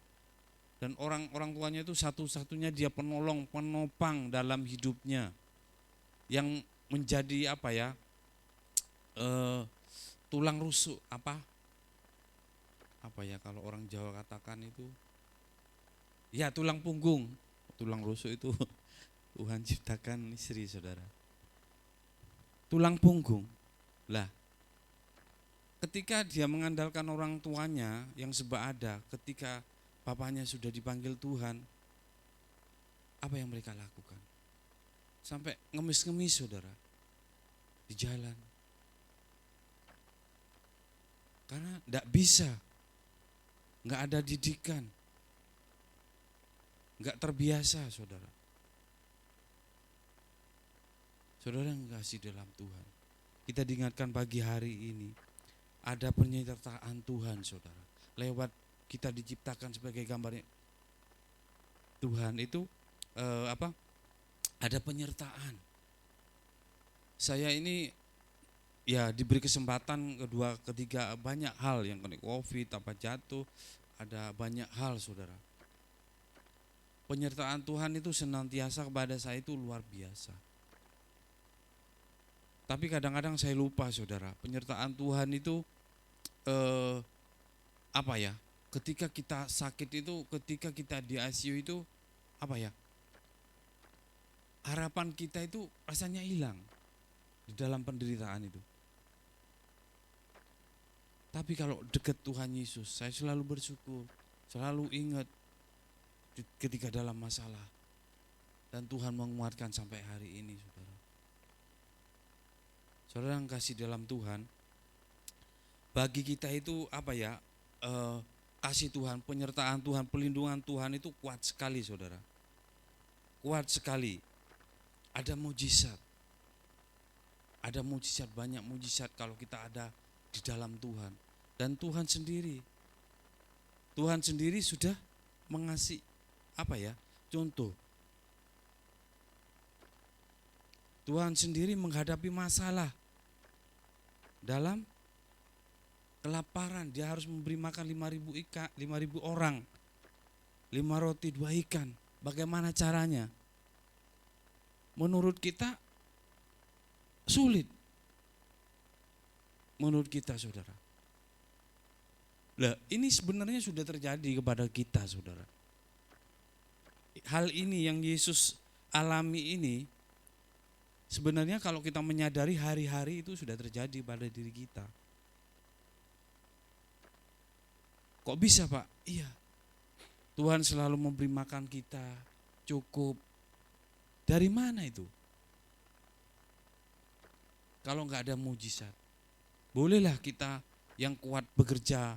dan orang tuanya itu satu-satunya dia penolong, penopang dalam hidupnya, yang menjadi tulang rusuk apa ya kalau orang Jawa katakan itu, ya tulang punggung. Tulang rusuk itu Tuhan ciptakan istri saudara. Tulang punggung. Lah, ketika dia mengandalkan orang tuanya yang serba ada, ketika papanya sudah dipanggil Tuhan, apa yang mereka lakukan? Sampai ngemis-ngemis saudara di jalan. Karena tidak bisa, nggak ada didikan, nggak terbiasa saudara. Saudara yang kasih dalam Tuhan, kita diingatkan pagi hari ini, ada penyertaan Tuhan saudara. Lewat kita diciptakan sebagai gambarnya Tuhan itu ada penyertaan. Saya ini ya diberi kesempatan kedua ketiga banyak hal, yang kena COVID, jatuh, ada banyak hal saudara. Penyertaan Tuhan itu senantiasa kepada saya itu luar biasa. Tapi kadang-kadang saya lupa saudara, penyertaan Tuhan itu ketika kita sakit itu, ketika kita di ICU itu harapan kita itu rasanya hilang di dalam penderitaan itu. Tapi kalau dekat Tuhan Yesus, saya selalu bersyukur, selalu ingat ketika dalam masalah. Dan Tuhan menguatkan sampai hari ini saudara. Saudara yang kasih dalam Tuhan, bagi kita itu kasih Tuhan, penyertaan Tuhan, pelindungan Tuhan itu kuat sekali saudara. Kuat sekali. Ada mujizat. Ada mujizat, banyak mujizat kalau kita ada di dalam Tuhan. Dan Tuhan sendiri sudah mengasih contoh. Tuhan sendiri menghadapi masalah dalam kelaparan, dia harus memberi makan 5.000 orang, 5 roti 2 ikan. Bagaimana caranya? Menurut kita sulit. Menurut kita saudara. Lah, ini sebenarnya sudah terjadi kepada kita saudara. Hal ini yang Yesus alami ini, sebenarnya kalau kita menyadari hari-hari itu sudah terjadi pada diri kita. Kok bisa Pak? Iya. Tuhan selalu memberi makan kita, cukup. Dari mana itu? Kalau nggak ada mujizat. Bolehlah kita yang kuat bekerja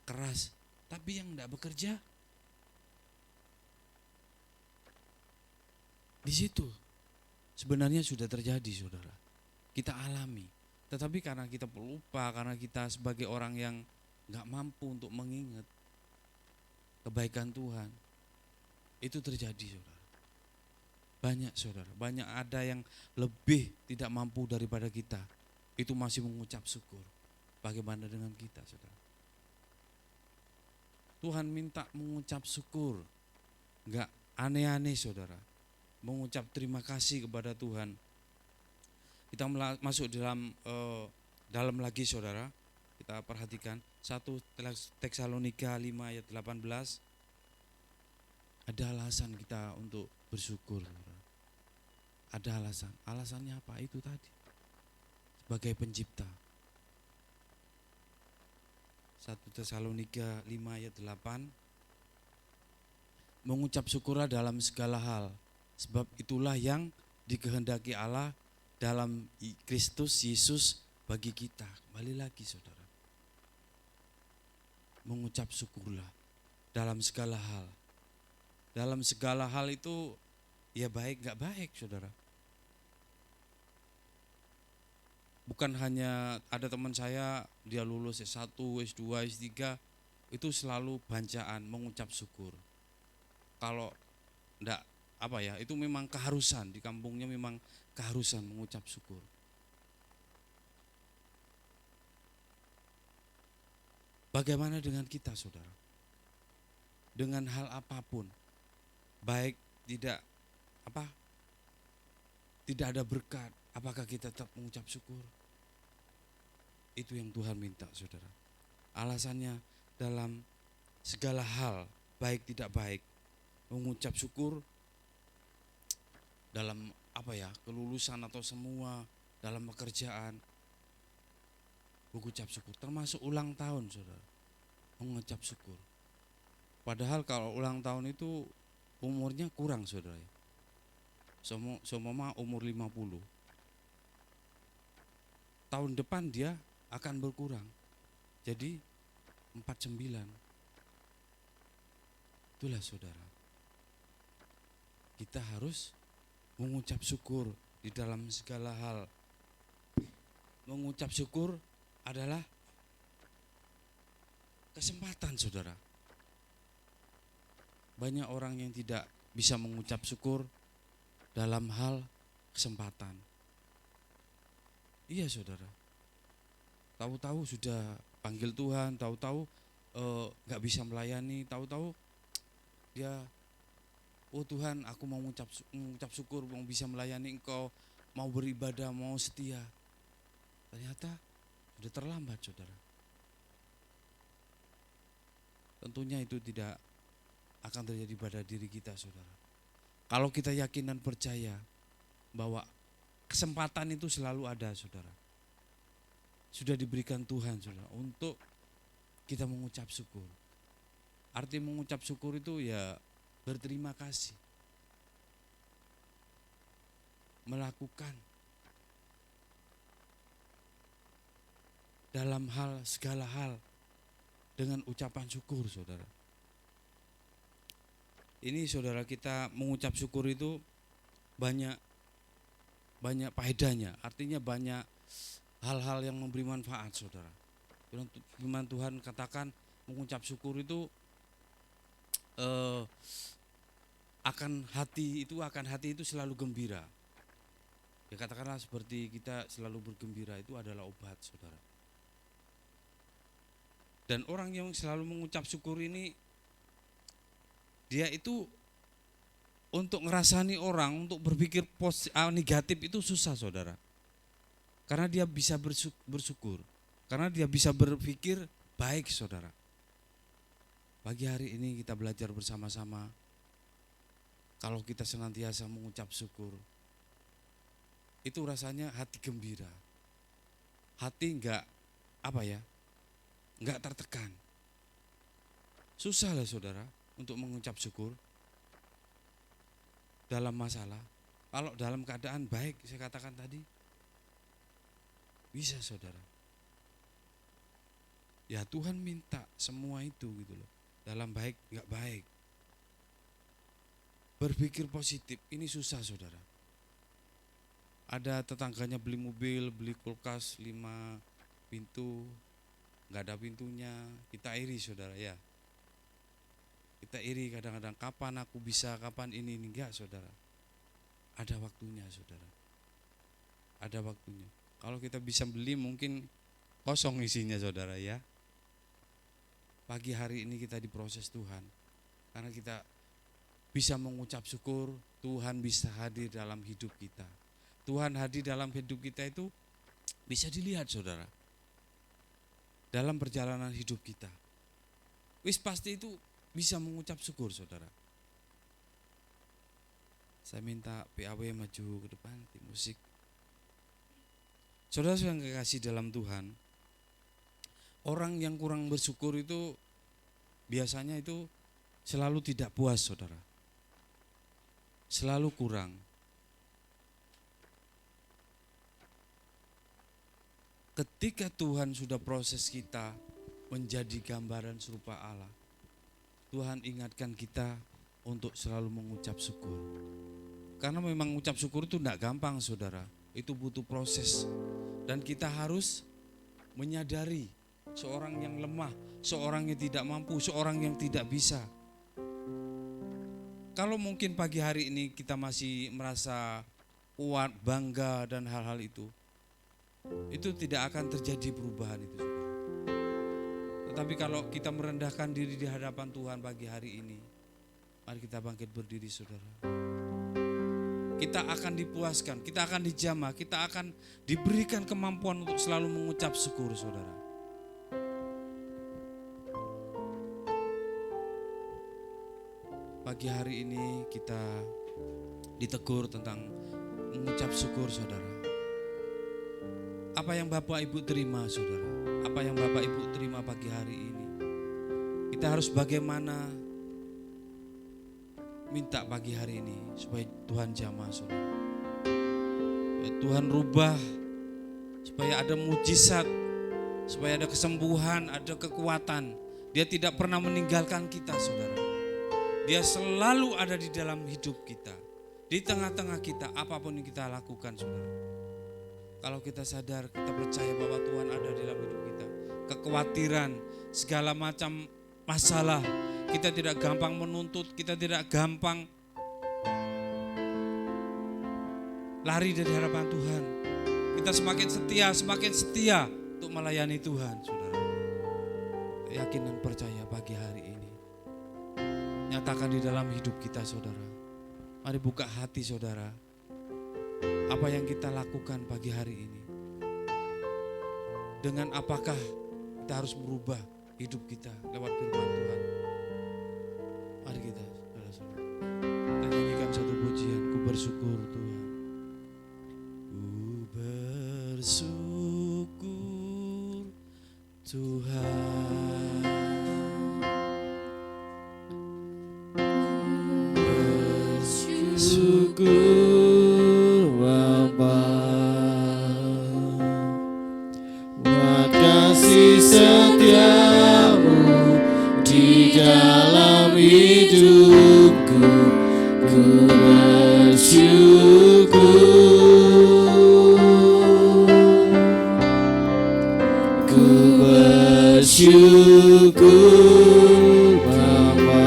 keras, tapi yang enggak bekerja, di situ sebenarnya sudah terjadi, saudara. Kita alami, tetapi karena kita pelupa, karena kita sebagai orang yang enggak mampu untuk mengingat kebaikan Tuhan, itu terjadi, saudara. Banyak, saudara, banyak ada yang lebih tidak mampu daripada kita, itu masih mengucap syukur. Bagaimana dengan kita, saudara? Tuhan minta mengucap syukur, enggak aneh-aneh, saudara. Mengucap terima kasih kepada Tuhan. Kita masuk dalam lagi, saudara. Kita perhatikan 1 Tesalonika 5 ayat 18. Ada alasan kita untuk bersyukur, saudara. Ada alasan. Alasannya apa? Itu tadi. Sebagai pencipta. 1 Tesalonika 5 ayat 8. Mengucap syukurlah dalam segala hal, sebab itulah yang dikehendaki Allah dalam Kristus Yesus bagi kita. Kembali lagi, saudara. Mengucap syukurlah dalam segala hal. Dalam segala hal itu ya baik gak baik, saudara. Bukan hanya ada teman saya, dia lulus S1, S2, S3, itu selalu bancaan mengucap syukur. Kalau enggak itu memang keharusan, di kampungnya memang keharusan mengucap syukur. Bagaimana dengan kita, saudara? Dengan hal apapun, baik tidak ada berkat, apakah kita tetap mengucap syukur? Itu yang Tuhan minta, saudara. Alasannya dalam segala hal, baik tidak baik, mengucap syukur dalam kelulusan atau semua, dalam pekerjaan, mengucap syukur. Termasuk ulang tahun, saudara, mengucap syukur. Padahal kalau ulang tahun itu umurnya kurang, saudara. Semua umur 50. Tahun depan dia akan berkurang. Jadi 49. Itulah, saudara. Kita harus mengucap syukur di dalam segala hal. Mengucap syukur adalah kesempatan, saudara. Banyak orang yang tidak bisa mengucap syukur dalam hal kesempatan. Iya, saudara. Tahu-tahu sudah panggil Tuhan, tahu-tahu gak bisa melayani, tahu-tahu dia, oh Tuhan, aku mau mengucap syukur, mau bisa melayani Engkau, mau beribadah, mau setia. Ternyata sudah terlambat, saudara. Tentunya itu tidak akan terjadi pada diri kita, saudara. Kalau kita yakin dan percaya bahwa kesempatan itu selalu ada, saudara. Sudah diberikan Tuhan, saudara, untuk kita mengucap syukur. Arti mengucap syukur itu ya berterima kasih. Melakukan dalam segala hal dengan ucapan syukur, saudara. Ini, saudara, kita mengucap syukur itu banyak faedahnya, artinya banyak hal-hal yang memberi manfaat, saudara. Firman Tuhan katakan mengucap syukur itu akan hati itu selalu gembira. Ya, katakanlah seperti kita selalu bergembira, itu adalah obat, saudara. Dan orang yang selalu mengucap syukur ini, dia itu untuk ngerasani orang, untuk berpikir negatif itu susah, saudara. Karena dia bisa bersyukur, karena dia bisa berpikir baik, saudara. Pagi hari ini kita belajar bersama-sama, kalau kita senantiasa mengucap syukur, itu rasanya hati gembira, hati enggak tertekan. Susah lah, saudara, untuk mengucap syukur dalam masalah? Kalau dalam keadaan baik, saya katakan tadi, bisa saudara. Ya Tuhan minta semua itu gitu loh. Dalam baik, enggak baik. Berpikir positif, ini susah saudara. Ada tetangganya beli mobil, beli kulkas 5 pintu, enggak ada pintunya, kita iri saudara ya. Kita iri kadang-kadang, kapan aku bisa, kapan ini enggak saudara. Ada waktunya saudara. Ada waktunya. Kalau kita bisa beli mungkin kosong isinya saudara ya. Pagi hari ini kita diproses Tuhan. Karena kita bisa mengucap syukur, Tuhan bisa hadir dalam hidup kita. Tuhan hadir dalam hidup kita itu bisa dilihat saudara. Dalam perjalanan hidup kita. Wis pasti itu bisa mengucap syukur saudara. Saya minta PAW maju ke depan, tim musik. Saudara yang kekasih dalam Tuhan, orang yang kurang bersyukur itu biasanya itu selalu tidak puas saudara. Selalu kurang. Ketika Tuhan sudah proses kita menjadi gambaran serupa Allah, Tuhan ingatkan kita untuk selalu mengucap syukur. Karena memang mengucap syukur itu tidak gampang saudara. Itu butuh proses. Dan kita harus menyadari seorang yang lemah, seorang yang tidak mampu, seorang yang tidak bisa. Kalau mungkin pagi hari ini kita masih merasa kuat, bangga dan hal-hal itu tidak akan terjadi perubahan itu saudara. Tetapi kalau kita merendahkan diri di hadapan Tuhan pagi hari ini, mari kita bangkit berdiri saudara. Kita akan dipuaskan, kita akan dijamah, kita akan diberikan kemampuan untuk selalu mengucap syukur saudara. Pagi hari ini kita ditegur tentang mengucap syukur saudara. Apa yang Bapak Ibu terima saudara? Apa yang Bapak Ibu terima pagi hari ini? Kita harus bagaimana minta pagi hari ini supaya Tuhan jamah saudara. Supaya Tuhan rubah, supaya ada mujizat, supaya ada kesembuhan, ada kekuatan. Dia tidak pernah meninggalkan kita saudara. Dia selalu ada di dalam hidup kita, di tengah-tengah kita, apapun yang kita lakukan saudara. Kalau kita sadar, kita percaya bahwa Tuhan ada di dalam hidup kita. Kekhawatiran, segala macam masalah, kita tidak gampang menuntut, kita tidak gampang lari dari hadapan Tuhan. Kita semakin setia untuk melayani Tuhan saudara. Yakin dan percaya pagi hari ini. Nyatakan di dalam hidup kita saudara. Mari buka hati saudara. Apa yang kita lakukan pagi hari ini? Dengan apakah kita harus merubah hidup kita lewat firman Tuhan? Mari kita saudara-saudara. Kita nyanyikan satu pujian. Ku bersyukur Tuhan. Ku bersyukur Tuhan. Syukur Bapa, buat kasih setiamu di dalam hidupku. Ku bersyukur, ku bersyukur Bapa.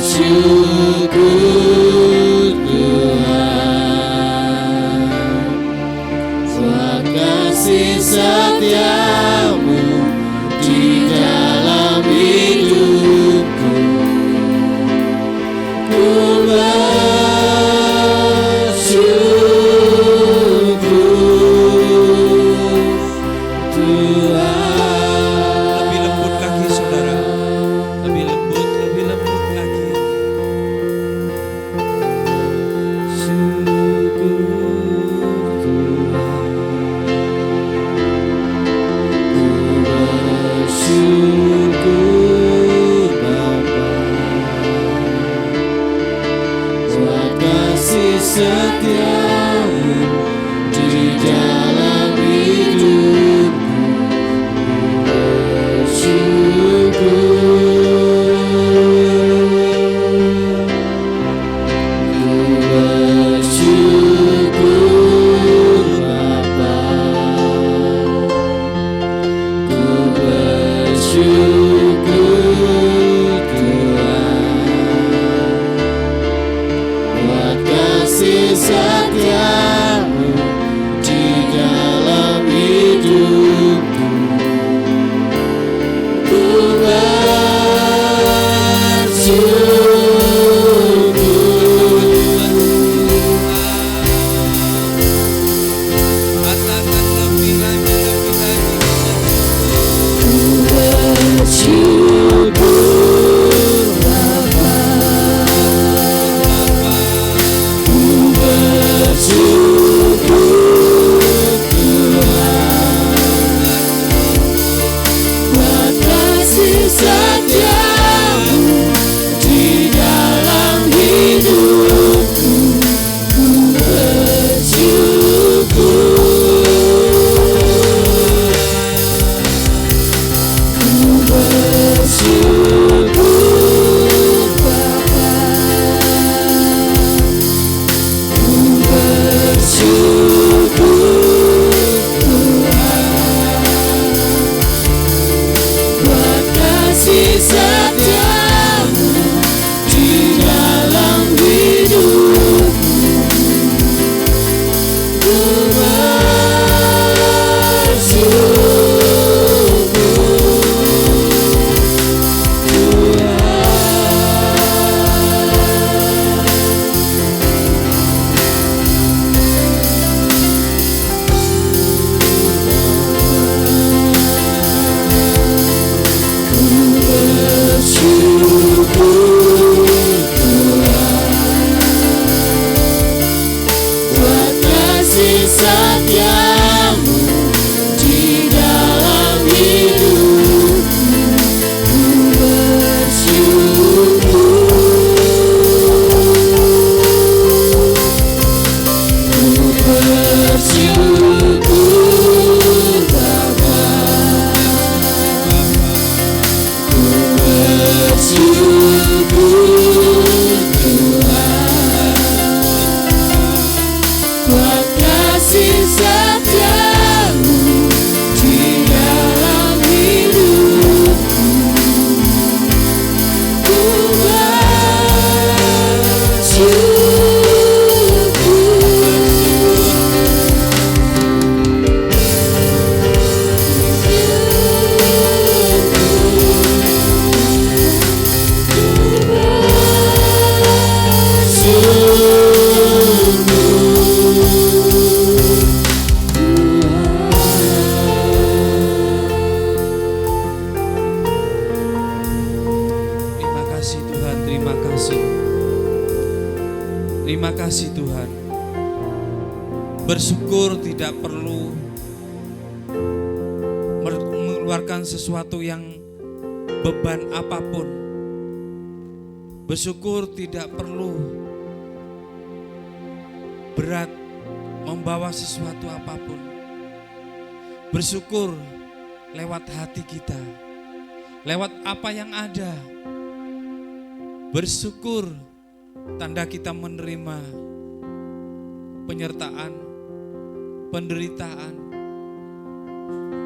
Syukur Tuhan, buat kasih setiamu di dalam hidupku. Ku bersyukur Tuhan. Lebih lembut lagi saudara. Lebih lembut lagi. kasih. Terima kasih Tuhan. Bersyukur tidak perlu mengeluarkan sesuatu yang beban apapun. Bersyukur tidak perlu berat membawa sesuatu apapun. Bersyukur lewat hati kita, lewat apa yang ada. Bersyukur tanda kita menerima penyertaan, penderitaan,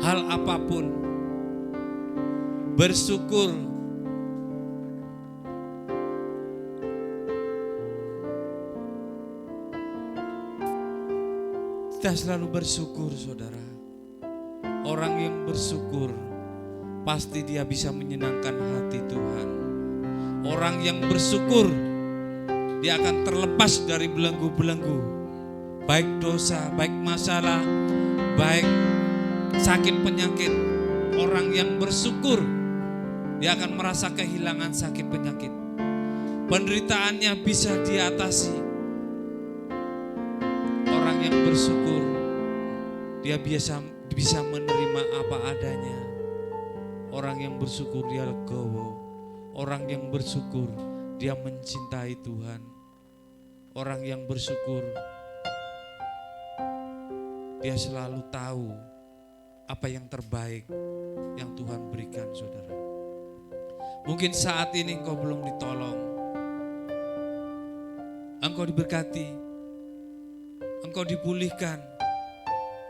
hal apapun. Bersyukur kita selalu bersyukur, saudara. Orang yang bersyukur pasti dia bisa menyenangkan hati Tuhan. Orang yang bersyukur dia akan terlepas dari belenggu-belenggu, baik dosa, baik masalah, baik sakit penyakit. Orang yang bersyukur dia akan merasa kehilangan sakit penyakit. Penderitaannya bisa diatasi. Orang yang bersyukur dia bisa menerima apa adanya. Orang yang bersyukur dia legowo. Orang yang bersyukur dia mencintai Tuhan. Orang yang bersyukur dia selalu tahu apa yang terbaik yang Tuhan berikan, saudara. Mungkin saat ini engkau belum ditolong, engkau diberkati, engkau dipulihkan,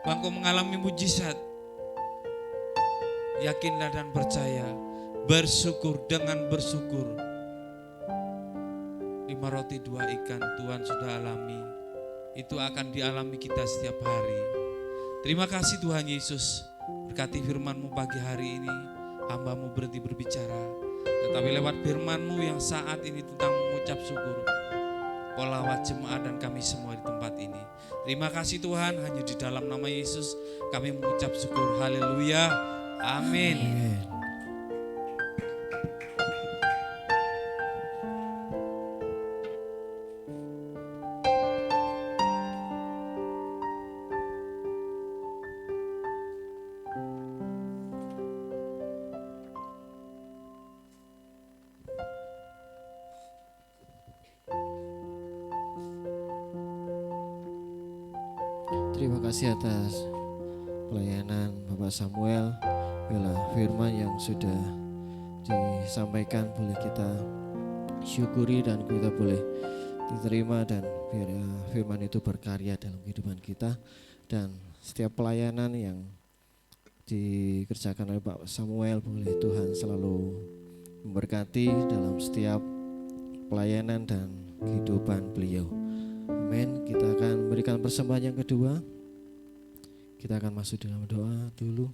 engkau mengalami mujizat. Yakinlah dan percaya, bersyukur. Dengan bersyukur, 5 roti 2 ikan Tuhan sudah alami, itu akan dialami kita setiap hari. Terima kasih Tuhan Yesus, berkati firman-Mu pagi hari ini. Hamba-Mu berhenti berbicara, tetapi lewat firman-Mu yang saat ini tentang mengucap syukur, Kau lawat jemaat dan kami semua di tempat ini. Terima kasih Tuhan, hanya di dalam nama Yesus kami mengucap syukur. Haleluya, amin. Terima kasih atas pelayanan Bapak Samuel, bila firman yang sudah disampaikan boleh kita syukuri dan kita boleh diterima, dan biar firman itu berkarya dalam kehidupan kita. Dan setiap pelayanan yang dikerjakan oleh Pak Samuel, boleh Tuhan selalu memberkati dalam setiap pelayanan dan kehidupan beliau. Amin. Kita akan memberikan persembahan yang kedua. Kita akan masuk dalam doa dulu.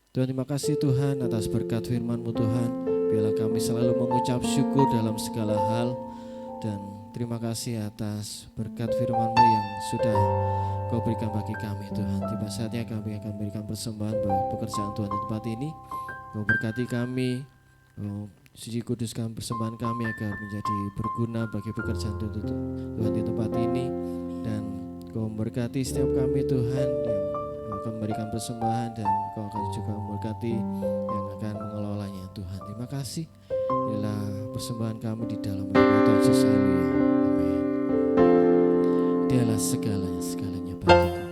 Tuhan, terima kasih Tuhan atas berkat firman-Mu Tuhan. Biarlah kami selalu mengucap syukur dalam segala hal. Dan terima kasih atas berkat firman-Mu yang sudah Kau berikan bagi kami Tuhan. Tiba saatnya kami akan memberikan persembahan bagi pekerjaan Tuhan di tempat ini. Kau berkati kami, Kau suci kuduskan persembahan kami agar menjadi berguna bagi pekerjaan Tuhan di tempat ini. Dan Kau memberkati setiap kami Tuhan yang akan memberikan persembahan, dan Kau akan juga memberkati yang akan mengelolanya Tuhan. Terima kasih. Inilah persembahan kami di dalam nama Tuhan Yesus. Haleluya. Amin. Dialah segalanya bagiku.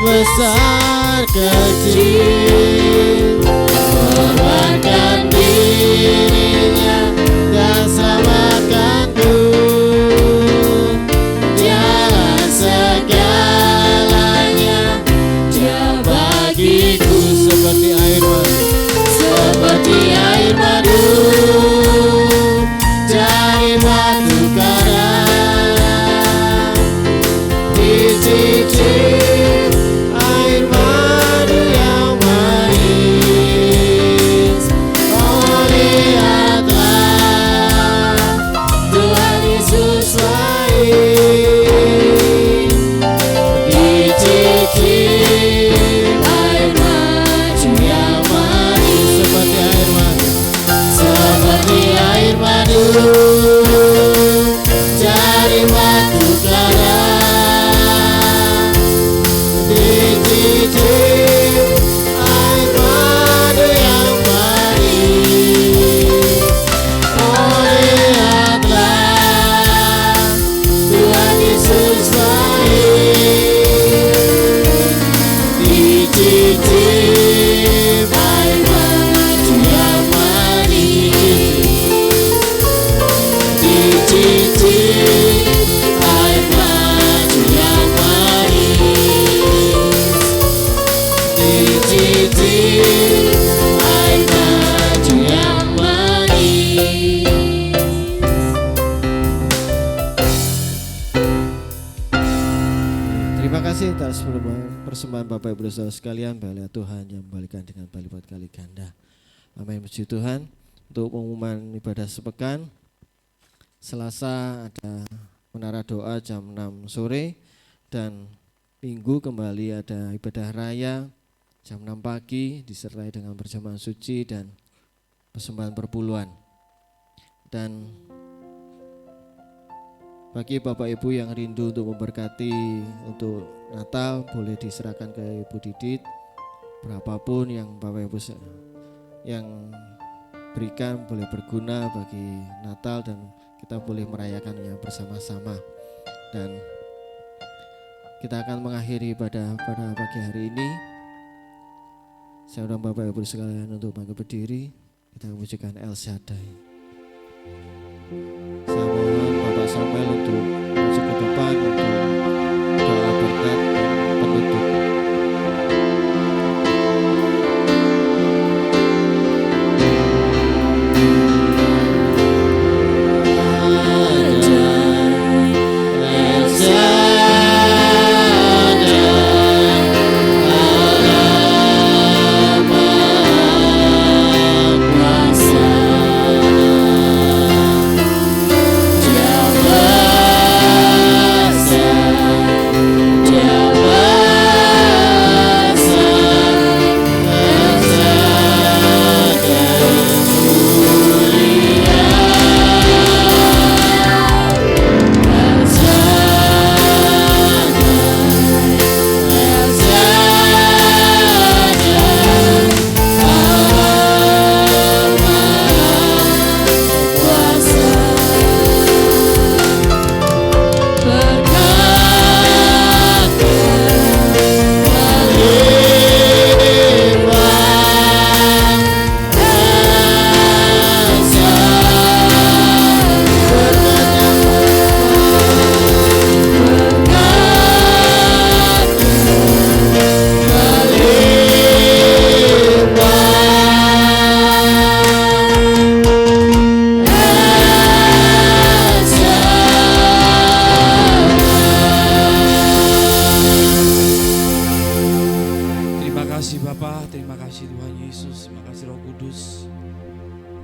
Besar kecil, korbankan dirinya dan selamatkanku. Dialah segalanya, Dia bagiku seperti air madu dari batu karang. Dicicip air madu yang manis. Terima kasih atas persembahan Bapak Ibu Saudara sekalian. Biarlah Tuhan yang membalikan dengan berlipat kali ganda. Amin. Puji Tuhan. Untuk pengumuman ibadah sepekan, Selasa ada menara doa jam 6 sore dan Minggu kembali ada ibadah raya jam 6 pagi disertai dengan perjamuan suci dan persembahan perpuluhan. Dan bagi Bapak Ibu yang rindu untuk memberkati untuk Natal, boleh diserahkan ke Ibu Didit. Berapapun yang Bapak Ibu yang berikan boleh berguna bagi Natal dan kita boleh merayakannya bersama-sama. Dan kita akan mengakhiri pada pagi hari ini. Saya undang Bapak Ibu sekalian untuk bangkit berdiri. Kita pujikan El Shaddai. Saya mohon Bapak Samuel untuk maju ke depan untuk doa berkat dan penutup.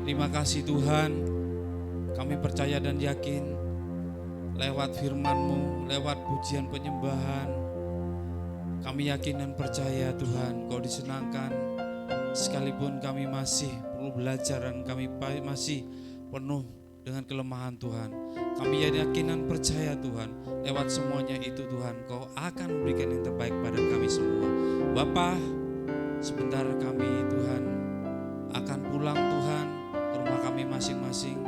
Terima kasih Tuhan, kami percaya dan yakin lewat firman-Mu, lewat pujian penyembahan, kami yakin dan percaya Tuhan Kau disenangkan. Sekalipun kami masih perlu belajar dan kami masih penuh dengan kelemahan Tuhan, kami yakin dan percaya Tuhan, lewat semuanya itu Tuhan Kau akan memberikan yang terbaik pada kami semua. Bapa, sebentar kami Tuhan akan pulang Tuhan ke rumah kami masing-masing.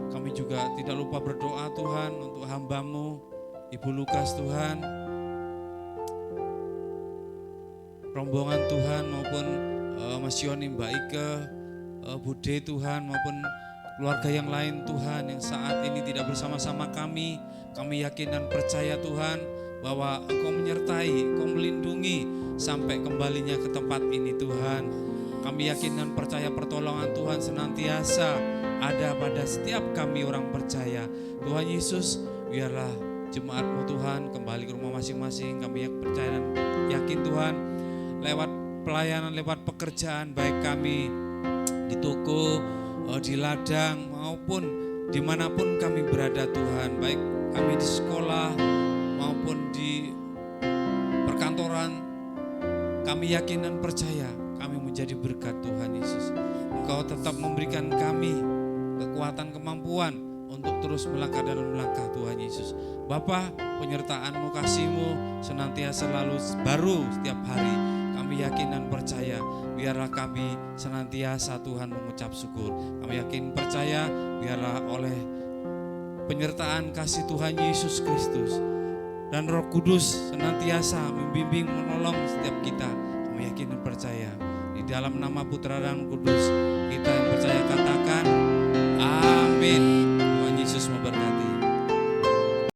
Kami juga tidak lupa berdoa Tuhan untuk hamba-Mu Ibu Lukas Tuhan, rombongan Tuhan maupun Mas Yoni, Mbak Ike, Bude Tuhan maupun keluarga yang lain Tuhan yang saat ini tidak bersama-sama kami. Kami yakin dan percaya Tuhan bahwa Engkau menyertai, Engkau melindungi sampai kembalinya ke tempat ini Tuhan. Kami yakin dan percaya pertolongan Tuhan senantiasa ada pada setiap kami orang percaya. Tuhan Yesus, biarlah jemaat-Mu Tuhan kembali ke rumah masing-masing. Kami percaya dan yakin Tuhan lewat pelayanan, lewat pekerjaan baik kami di toko, di ladang maupun dimanapun kami berada Tuhan, baik kami di sekolah maupun di perkantoran, kami yakin dan percaya kami menjadi berkat Tuhan Yesus. Engkau tetap memberikan kami kekuatan, kemampuan untuk terus melangkah dalam langkah Tuhan Yesus. Bapa, penyertaan-Mu, kasih-Mu senantiasa selalu baru setiap hari. Kami yakin dan percaya, biarlah kami senantiasa Tuhan mengucap syukur. Kami yakin percaya, biarlah oleh penyertaan kasih Tuhan Yesus Kristus dan Roh Kudus senantiasa membimbing, menolong setiap kita. Kami Kami yakin dan percaya di dalam nama Putra dan Kudus kita yang percayakan